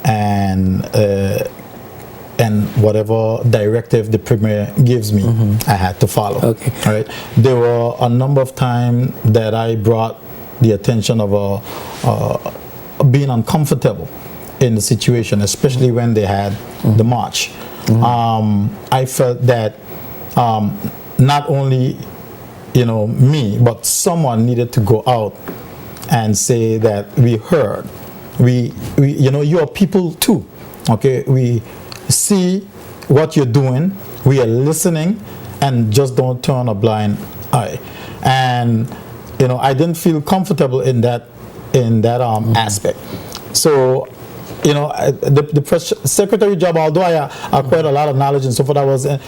and whatever directive the premier gives me, I had to follow. Okay. All right. There were a number of times that I brought the attention of being uncomfortable in the situation, especially when they had the march. I felt that not only me, but someone needed to go out and say that we heard. We you are people too. Okay, we see what you're doing. We are listening, and just don't turn a blind eye. And I didn't feel comfortable in that aspect. So the press secretary job, although I acquired a lot of knowledge and so forth, I was in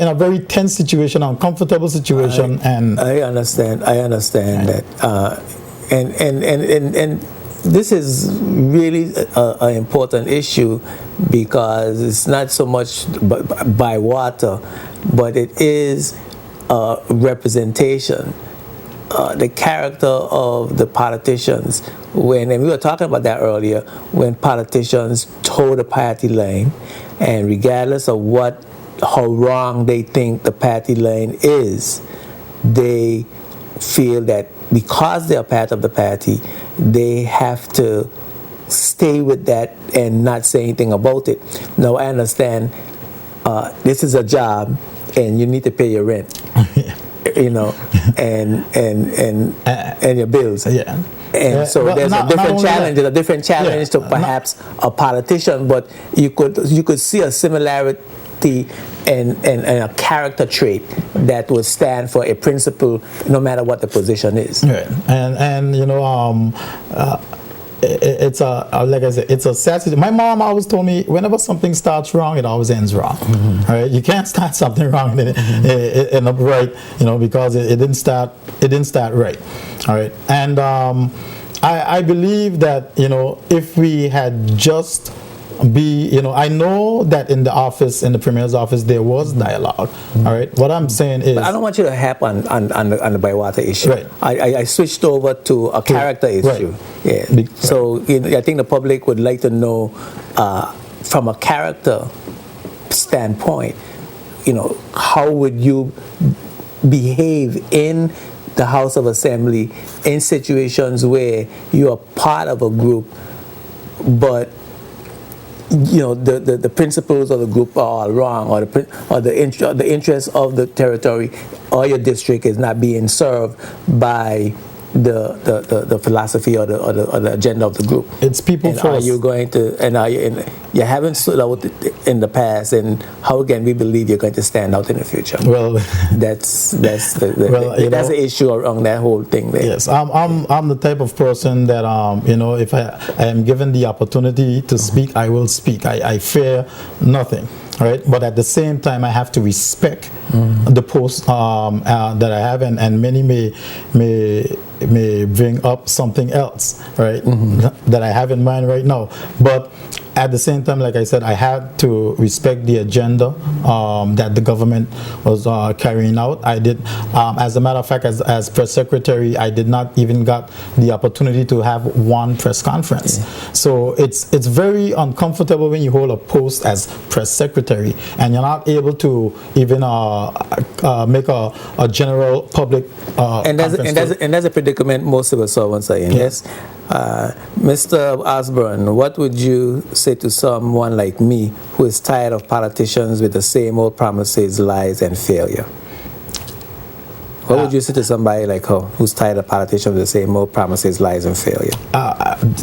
a very tense situation, uncomfortable situation. I understand that, and this is really an important issue, because it's not so much by water, but it is representation. The character of the politicians, and we were talking about that earlier, when politicians toe the party line, and regardless of how wrong they think the party line is, they feel that because they're part of the party, they have to stay with that and not say anything about it. Now, I understand this is a job and you need to pay your rent. and your bills. Yeah. And so there's a different challenge to perhaps a politician, but you could see a similarity and a character trait that would stand for a principle, no matter what the position is. Right. And it's like I said, it's a sad situation. My mom always told me, whenever something starts wrong, it always ends wrong. Right? You can't start something wrong and end up right, because it didn't start right. All right. And I believe that if we had just I know that in the premier's office, there was dialogue. All right. What I'm saying is, but I don't want you to harp on the Bywater issue. Right. I switched over to a character issue. Right. Yeah. So I think the public would like to know, from a character standpoint, how would you behave in the House of Assembly in situations where you are part of a group, but the principles of the group are all wrong, or the interests of the territory or your district is not being served by the philosophy or the agenda of the group? It's people and first. Are you going to, and are you, and you haven't stood out in the past, and how can we believe you're going to stand out in the future? Well, that's the issue around that whole thing there. Yes, I'm the type of person that if I am given the opportunity to speak, I will speak. I fear nothing. Right, but at the same time, I have to respect the post that I have, and many may bring up something else, right, that I have in mind right now. But at the same time, like I said, I had to respect the agenda that the government was carrying out. I did, as a matter of fact, as press secretary, I did not even got the opportunity to have one press conference. Yeah. So it's very uncomfortable when you hold a post as press secretary and you're not able to even make a general public and that's a predicament most of us servants are in. Yes. Mr. Osborne, what would you say to someone like me who is tired of politicians with the same old promises, lies, and failure? What would you say to somebody like her who's tired of politicians with the same old promises, lies, and failure?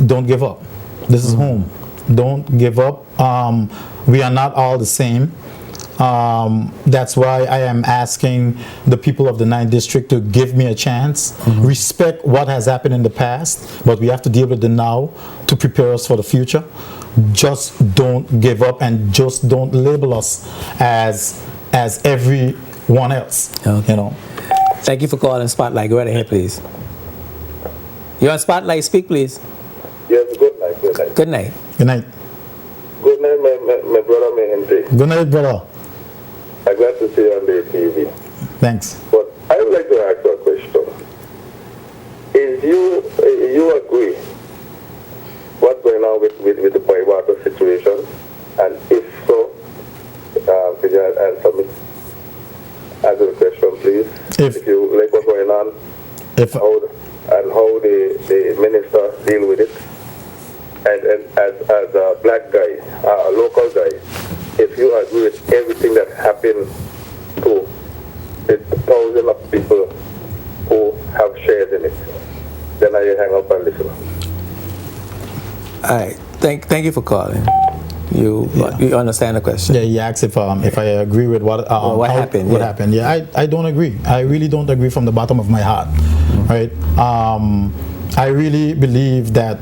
Don't give up. This is home. Don't give up. We are not all the same. That's why I am asking the people of the 9th District to give me a chance, respect what has happened in the past, but we have to deal with the now to prepare us for the future. Just don't give up and just don't label us as everyone else. Okay. Thank you for calling Spotlight. Go right ahead, please. You're on Spotlight. Speak, please. Yes, good night. Good night. Good night. Good night. Good night, my brother, my Henry. Good night, brother. I'm glad to see you on the TV. Thanks. But I would like to ask you a question. Is you agree what's going on with the boy water situation? And if so, could you answer me? Answer the question, please. If you like what's going on, how the minister deal with it, and as a black guy, a local guy, if you agree with everything that happened to the thousands of people who have shared in it, then I hang up and listen. All right. Thank you for calling. You understand the question? Yeah, he asked if I agree with what happened. What happened? Yeah, I don't agree. I really don't agree from the bottom of my heart. Right? I really believe that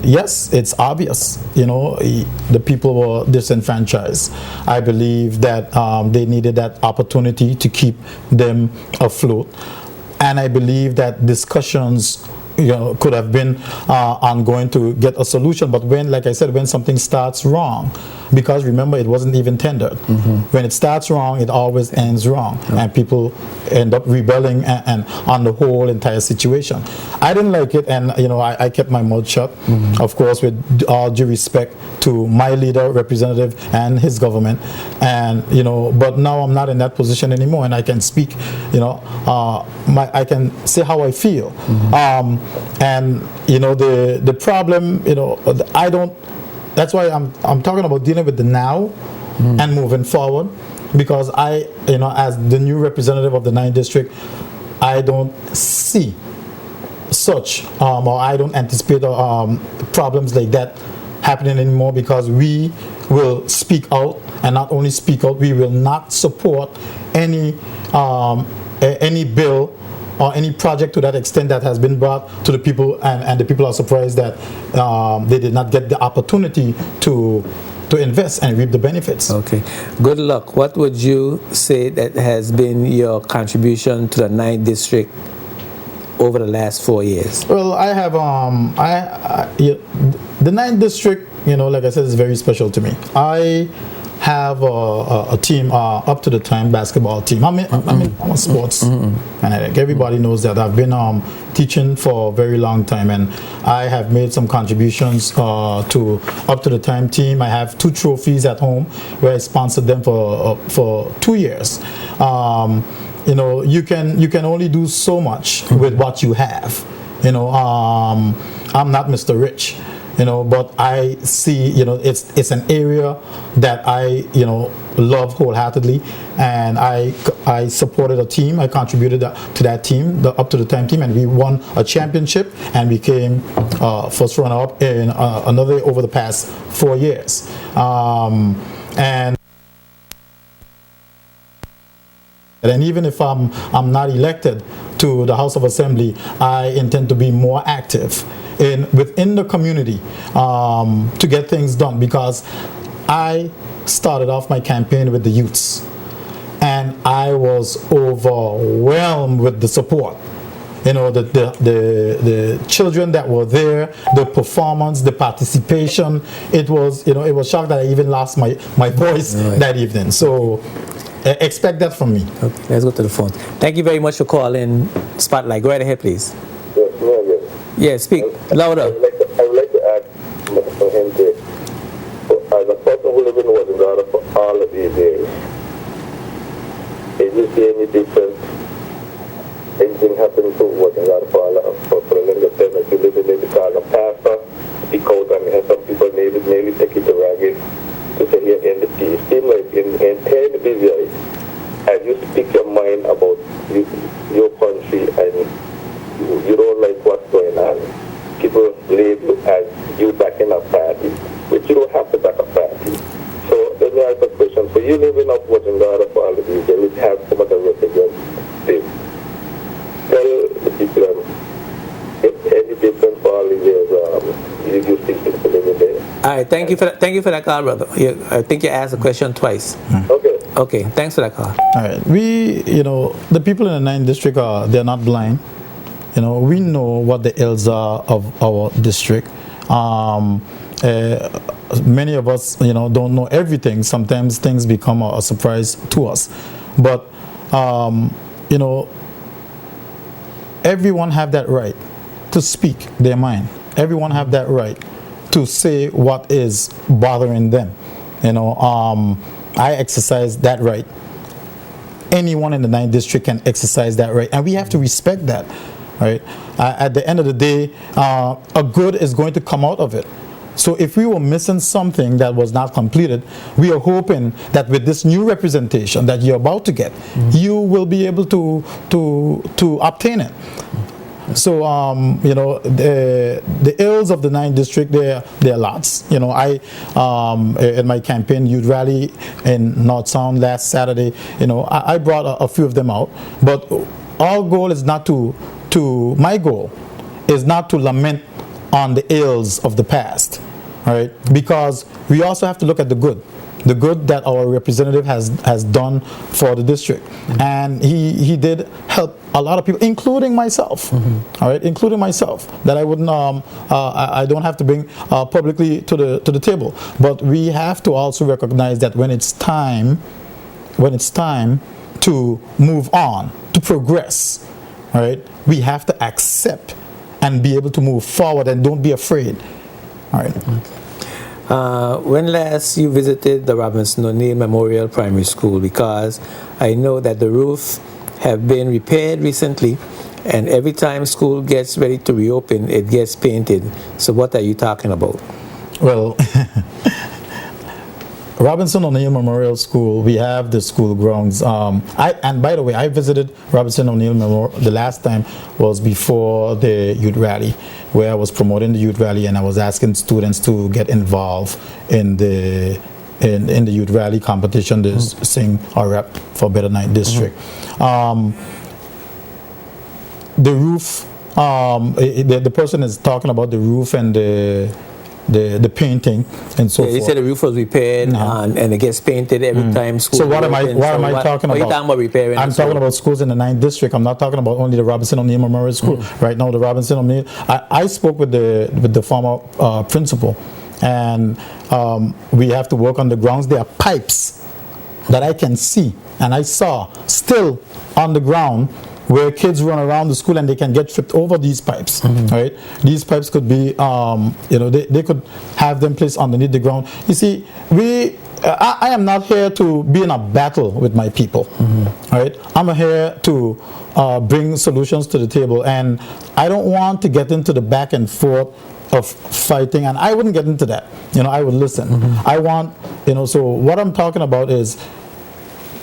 yes, it's obvious. The people were disenfranchised. I believe that they needed that opportunity to keep them afloat, and I believe that discussions could have been ongoing to get a solution. But like I said, when something starts wrong, because remember, it wasn't even tendered. When it starts wrong, it always ends wrong, and people end up rebelling and on the whole entire situation. I didn't like it, and I kept my mouth shut. Of course, with all due respect to my leader, representative, and his government, and but now I'm not in that position anymore, and I can speak. I can say how I feel. And the problem, I don't. That's why I'm talking about dealing with the now and moving forward, because I, as the new representative of the 9th District, I don't see such or I don't anticipate problems like that happening anymore, because we will speak out, and not only speak out, we will not support any bill or any project to that extent that has been brought to the people, and the people are surprised that they did not get the opportunity to invest and reap the benefits. Okay. Good luck. What would you say that has been your contribution to the 9th District over the last 4 years? Well, I have the 9th District, like I said, is very special to me. I have a team, up to the time basketball team. I'm a sports fanatic. Everybody knows that. I've been teaching for a very long time, and I have made some contributions to up to the time team. I have 2 trophies at home where I sponsored them for 2 years. You can only do so much with what you have. I'm not Mr. Rich. But I see, it's an area that I, love wholeheartedly, and I supported a team. I contributed to that team, the Up to the Time team, and we won a championship and became first runner-up in another over the past 4 years. And even if I'm not elected to the House of Assembly, I intend to be more active within the community to get things done, because I started off my campaign with the youths, and I was overwhelmed with the support. You know, the children that were there, the performance, the participation. It was shocked that I even lost my voice that evening. So expect that from me. Okay, let's go to the phone. Thank you very much for calling Spotlight. Go right ahead, please. Yes, speak louder. I would like to ask Mr. Henry, as a person who lives in Washington for all of these years, is you see any difference? Anything happen to Washington for a longer time? If you live in the car, a pastor, speak out, and some people maybe take it to ragged to say here in the peace. It seems like in television, as you speak your mind about your country and you don't like what's going on, people label you as you backing a party, which you don't have to back a party. So let me ask a question. So you living up watching God for all of these, they will have some of the representatives. Tell the people if any different for all these years, you think people living there. All right, thank you for that call, brother. I think you asked the question twice. Okay, thanks for that call. All right, the people in the 9th district they're not blind. We know what the ills are of our district. Many of us, don't know everything. Sometimes things become a surprise to us. But, everyone have that right to speak their mind. Everyone have that right to say what is bothering them. I exercise that right. Anyone in the 9th district can exercise that right, and we have to respect that. Right? At the end of the day, a good is going to come out of it. So if we were missing something that was not completed, we are hoping that with this new representation that you're about to get, you will be able to obtain it. So the ills of the 9th district, there are lots. I in my campaign youth rally in North Sound last Saturday, I brought a few of them out. But our goal is not my goal is not to lament on the ills of the past, all right? Because we also have to look at the good that our representative has done for the district, and he did help a lot of people, including myself, all right, including myself, that I wouldn't I don't have to bring publicly to the table. But we have to also recognize that when it's time to move on, to progress, all right, we have to accept and be able to move forward, and don't be afraid. All right. When last you visited the Robinson O'Neill Memorial Primary School? Because I know that the roof have been repaired recently, and every time school gets ready to reopen, it gets painted. So what are you talking about? Well, Robinson O'Neill Memorial School, we have the school grounds. And by the way, I visited Robinson O'Neill Memorial. The last time was before the youth rally, where I was promoting the youth rally, and I was asking students to get involved in the youth rally competition to sing or rap for Better 9th District. The roof, the person is talking about the roof and the painting and so forth. You said the roof was repaired and it gets painted every time school. So what am I talking about? Are you talking about repairing? I'm talking about schools in the 9th district. I'm not talking about only the Robinson O'Neill Memorial School. Right now, the Robinson O'Neill. I spoke with the former principal, and we have to work on the grounds. There are pipes that I can see, and I saw still on the ground, where kids run around the school and they can get tripped over these pipes, right? These pipes could be, they could have them placed underneath the ground. You see, I am not here to be in a battle with my people, right? I'm here to bring solutions to the table, and I don't want to get into the back and forth of fighting, and I wouldn't get into that. I would listen. I want, so what I'm talking about is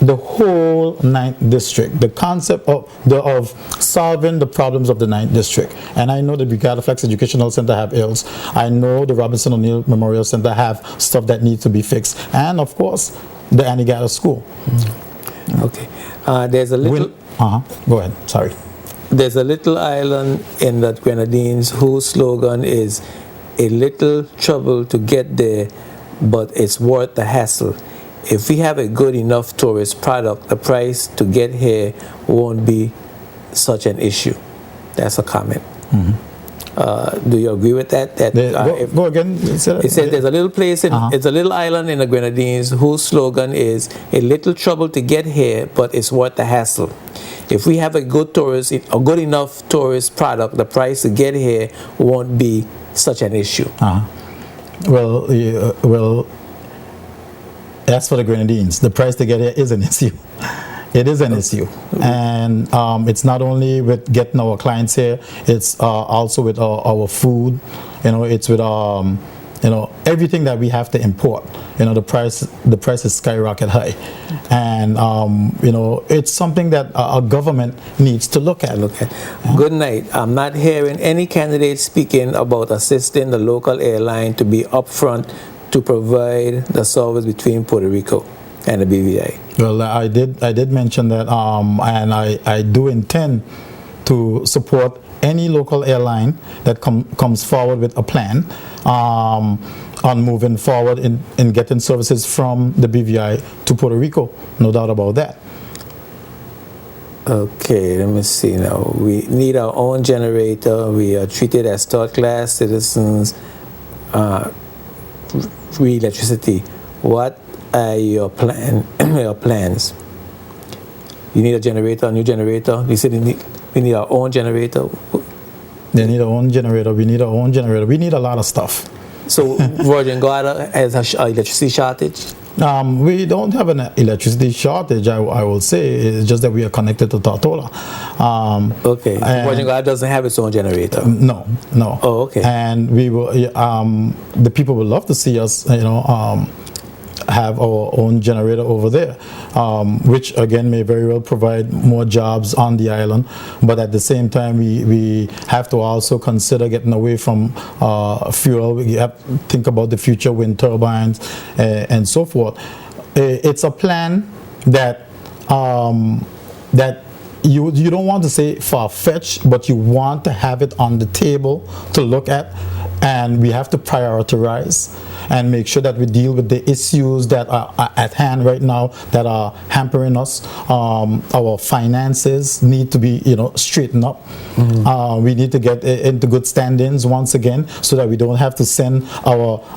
the whole 9th district, the concept of solving the problems of the 9th district. And I know the Brigada Flex Educational Center have ills. I know the Robinson O'Neill Memorial Center have stuff that needs to be fixed. And of course, the Anegada School. Okay. There's a little... Go ahead. Sorry. There's a little island in the Grenadines whose slogan is "A little trouble to get there, but it's worth the hassle." If we have a good enough tourist product, the price to get here won't be such an issue. That's a comment. Do you agree with that? Go again. It said there's a little place, it's a little island in the Grenadines whose slogan is "A little trouble to get here, but it's worth the hassle." If we have a good enough tourist product, the price to get here won't be such an issue. Well, as for the Grenadines, the price to get here is an issue. It is an issue, and it's not only with getting our clients here; it's also with our food. It's with everything that we have to import. The price is skyrocket high, and it's something that our government needs to look at. Good night. I'm not hearing any candidate speaking about assisting the local airline to be upfront to provide the service between Puerto Rico and the BVI. Well, I did mention that, and I do intend to support any local airline that comes forward with a plan on moving forward in getting services from the BVI to Puerto Rico. No doubt about that. Okay, let me see now. We need our own generator. We are treated as third-class citizens. Free electricity. What are your plans? You need a generator, a new generator. You said we need our own generator. They need our own generator. We need our own generator. We need a lot of stuff. So Virgin Gorda has an electricity shortage? We don't have an electricity shortage, I will say. It's just that we are connected to Tortola. Okay. Virgin Gorda doesn't have its own generator? No. Oh, okay. And we will. The people would love to see us, have our own generator over there, which again may very well provide more jobs on the island. But at the same time, we have to also consider getting away from fuel. We have to think about the future wind turbines and so forth. It's a plan that you don't want to say far-fetched, but you want to have it on the table to look at, and we have to prioritize and make sure that we deal with the issues that are at hand right now that are hampering us. Our finances need to be, straightened up. We need to get into good standings once again, so that we don't have to send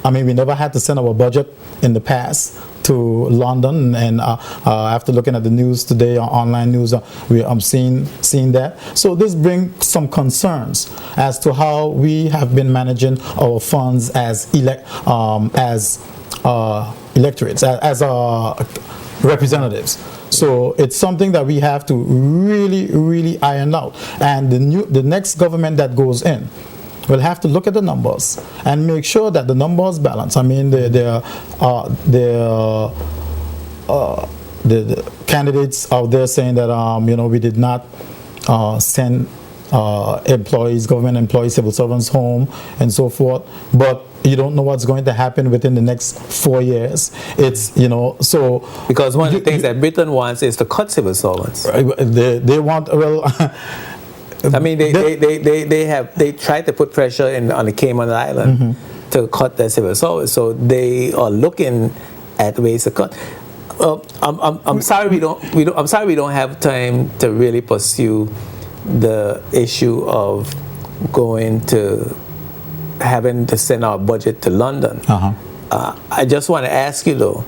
we never had to send our budget in the past to London, and after looking at the news today, online news, I'm seeing that. So this brings some concerns as to how we have been managing our funds as electorates, as representatives. So it's something that we have to really, really iron out. And the next government that goes in will have to look at the numbers and make sure that the numbers balance. I mean, the candidates out there saying that we did not send government employees, civil servants home and so forth, but you don't know what's going to happen within the next 4 years. It's so because one of the things that Britain wants is to cut civil servants. They want I mean, they tried to put pressure on the Cayman Island to cut their civil service, so they are looking at ways to cut. I'm sorry we don't have time to really pursue the issue of having to send our budget to London. I just want to ask you though,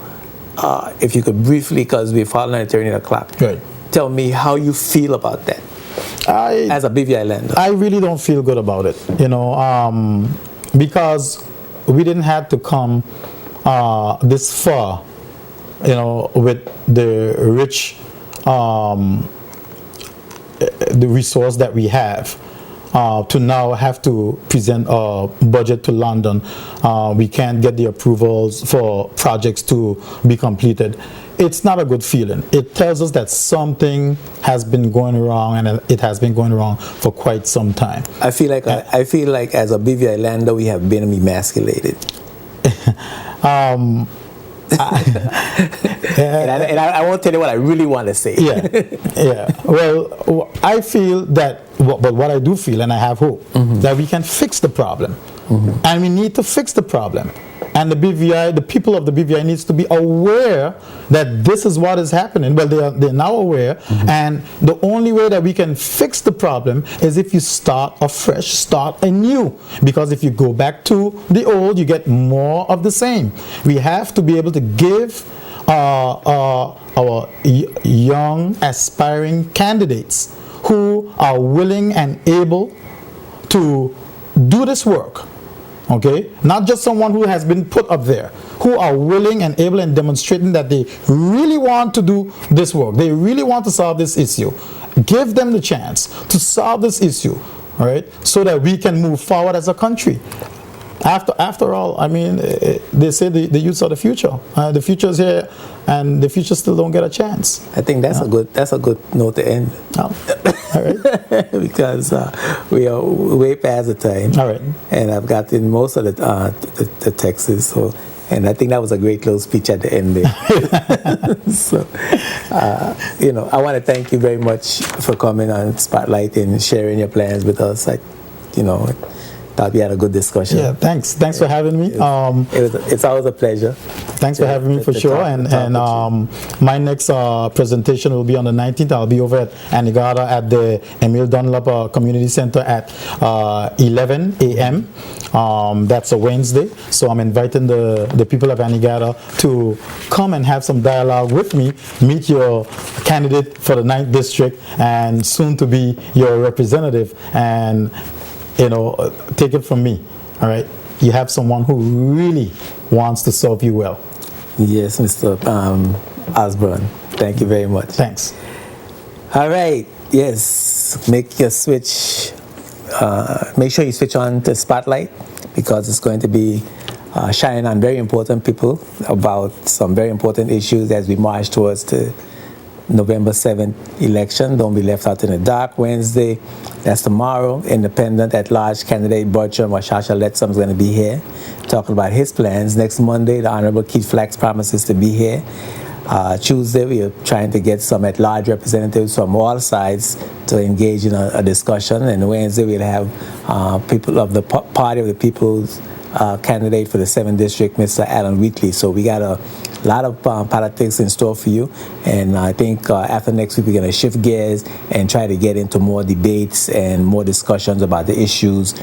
if you could briefly, because we're following attorney in a clock, tell me how you feel about that. As a BVI lender, I really don't feel good about it, because we didn't have to come this far, with the rich, the resource that we have. to now have to present a budget to London. We can't get the approvals for projects to be completed. It's not a good feeling. It tells us that something has been going wrong, and it has been going wrong for quite some time. I feel like as a BVI lander, we have been emasculated. And I won't tell you what I really want to say. Yeah. Well, I feel that, but what I do feel, and I have hope, that we can fix the problem. And we need to fix the problem. And the BVI, the people of the BVI needs to be aware that this is what is happening. Well, they're now aware. And the only way that we can fix the problem is if you start afresh, start anew. Because if you go back to the old, you get more of the same. We have to be able to give our young, aspiring candidates who are willing and able to do this work. Okay, not just someone who has been put up there, who are willing and able and demonstrating that they really want to do this work. They really want to solve this issue. Give them the chance to solve this issue, all right, so that we can move forward as a country. After all, I mean, they say the youths are the future. The future is here, and the future still don't get a chance. I think that's a good note to end. All right. Because we are way past the time. All right. And I've gotten most of the texts. So, and I think that was a great little speech at the end there. So, I want to thank you very much for coming on Spotlight and sharing your plans with us. Thought we had a good discussion. Yeah, thanks for having me. It's always a pleasure. Thanks for having me for sure. And my next presentation will be on the 19th. I'll be over at Anegada at the Emil Dunlop Community Center at 11 a.m. That's a Wednesday. So I'm inviting the people of Anegada to come and have some dialogue with me, meet your candidate for the 9th District and soon to be your representative, and take it from me, all right? You have someone who really wants to serve you well. Yes, Mr. Osborne. Thank you very much. Thanks. All right. Yes. Make your switch. Make sure you switch on to Spotlight, because it's going to be shining on very important people about some very important issues as we march towards the November 7th election. Don't be left out in the dark. Wednesday, that's tomorrow. Independent at-large candidate Bertram Washasha Letsam is going to be here talking about his plans. Next Monday, the Honorable Keith Flax promises to be here. Tuesday, we are trying to get some at-large representatives from all sides to engage in a discussion. And Wednesday, we'll have people of the Party of the People's candidate for the 7th District, Mr. Alan Wheatley. So we got a lot of politics in store for you, and I think after next week we're going to shift gears and try to get into more debates and more discussions about the issues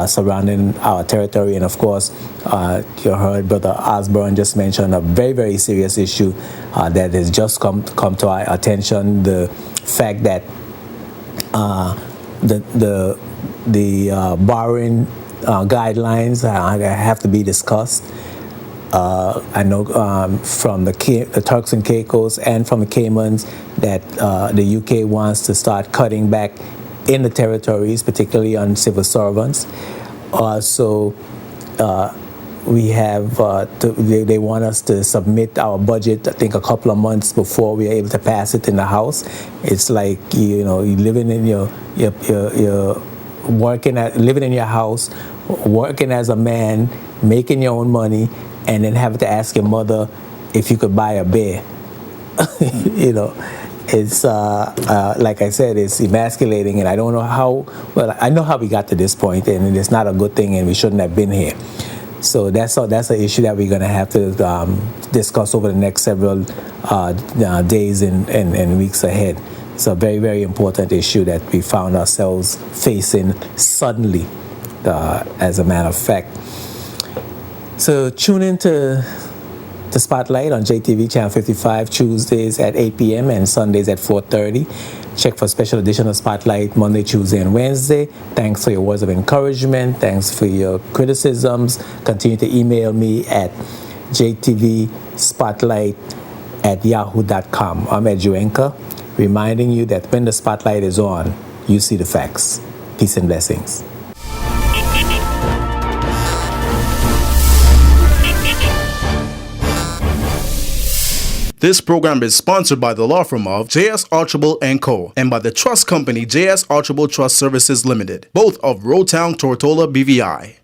surrounding our territory. And of course, you heard Brother Osborne just mention a very, very serious issue that has just come to our attention. The fact that the borrowing guidelines have to be discussed. I know from the Turks and Caicos and from the Caymans that the UK wants to start cutting back in the territories, particularly on civil servants. So we have, they want us to submit our budget, I think, a couple of months before we are able to pass it in the House. It's like, you're living in living in your house, working as a man, making your own money, and then having to ask your mother if you could buy a bear. It's like I said, it's emasculating, and I don't know how. Well, I know how we got to this point, and it's not a good thing, and we shouldn't have been here. So that's an issue that we're going to have to discuss over the next several days and weeks ahead. It's a very, very important issue that we found ourselves facing suddenly, as a matter of fact. So tune in to Spotlight on JTV Channel 55 Tuesdays at 8 p.m. and Sundays at 4:30. Check for special edition of Spotlight Monday, Tuesday, and Wednesday. Thanks for your words of encouragement. Thanks for your criticisms. Continue to email me at jtvspotlight@yahoo.com. I'm Ed Juenka, reminding you that when the spotlight is on, you see the facts. Peace and blessings. This program is sponsored by the law firm of J.S. Archibald & Co. and by the trust company J.S. Archibald Trust Services Limited, both of Roadtown, Tortola, BVI.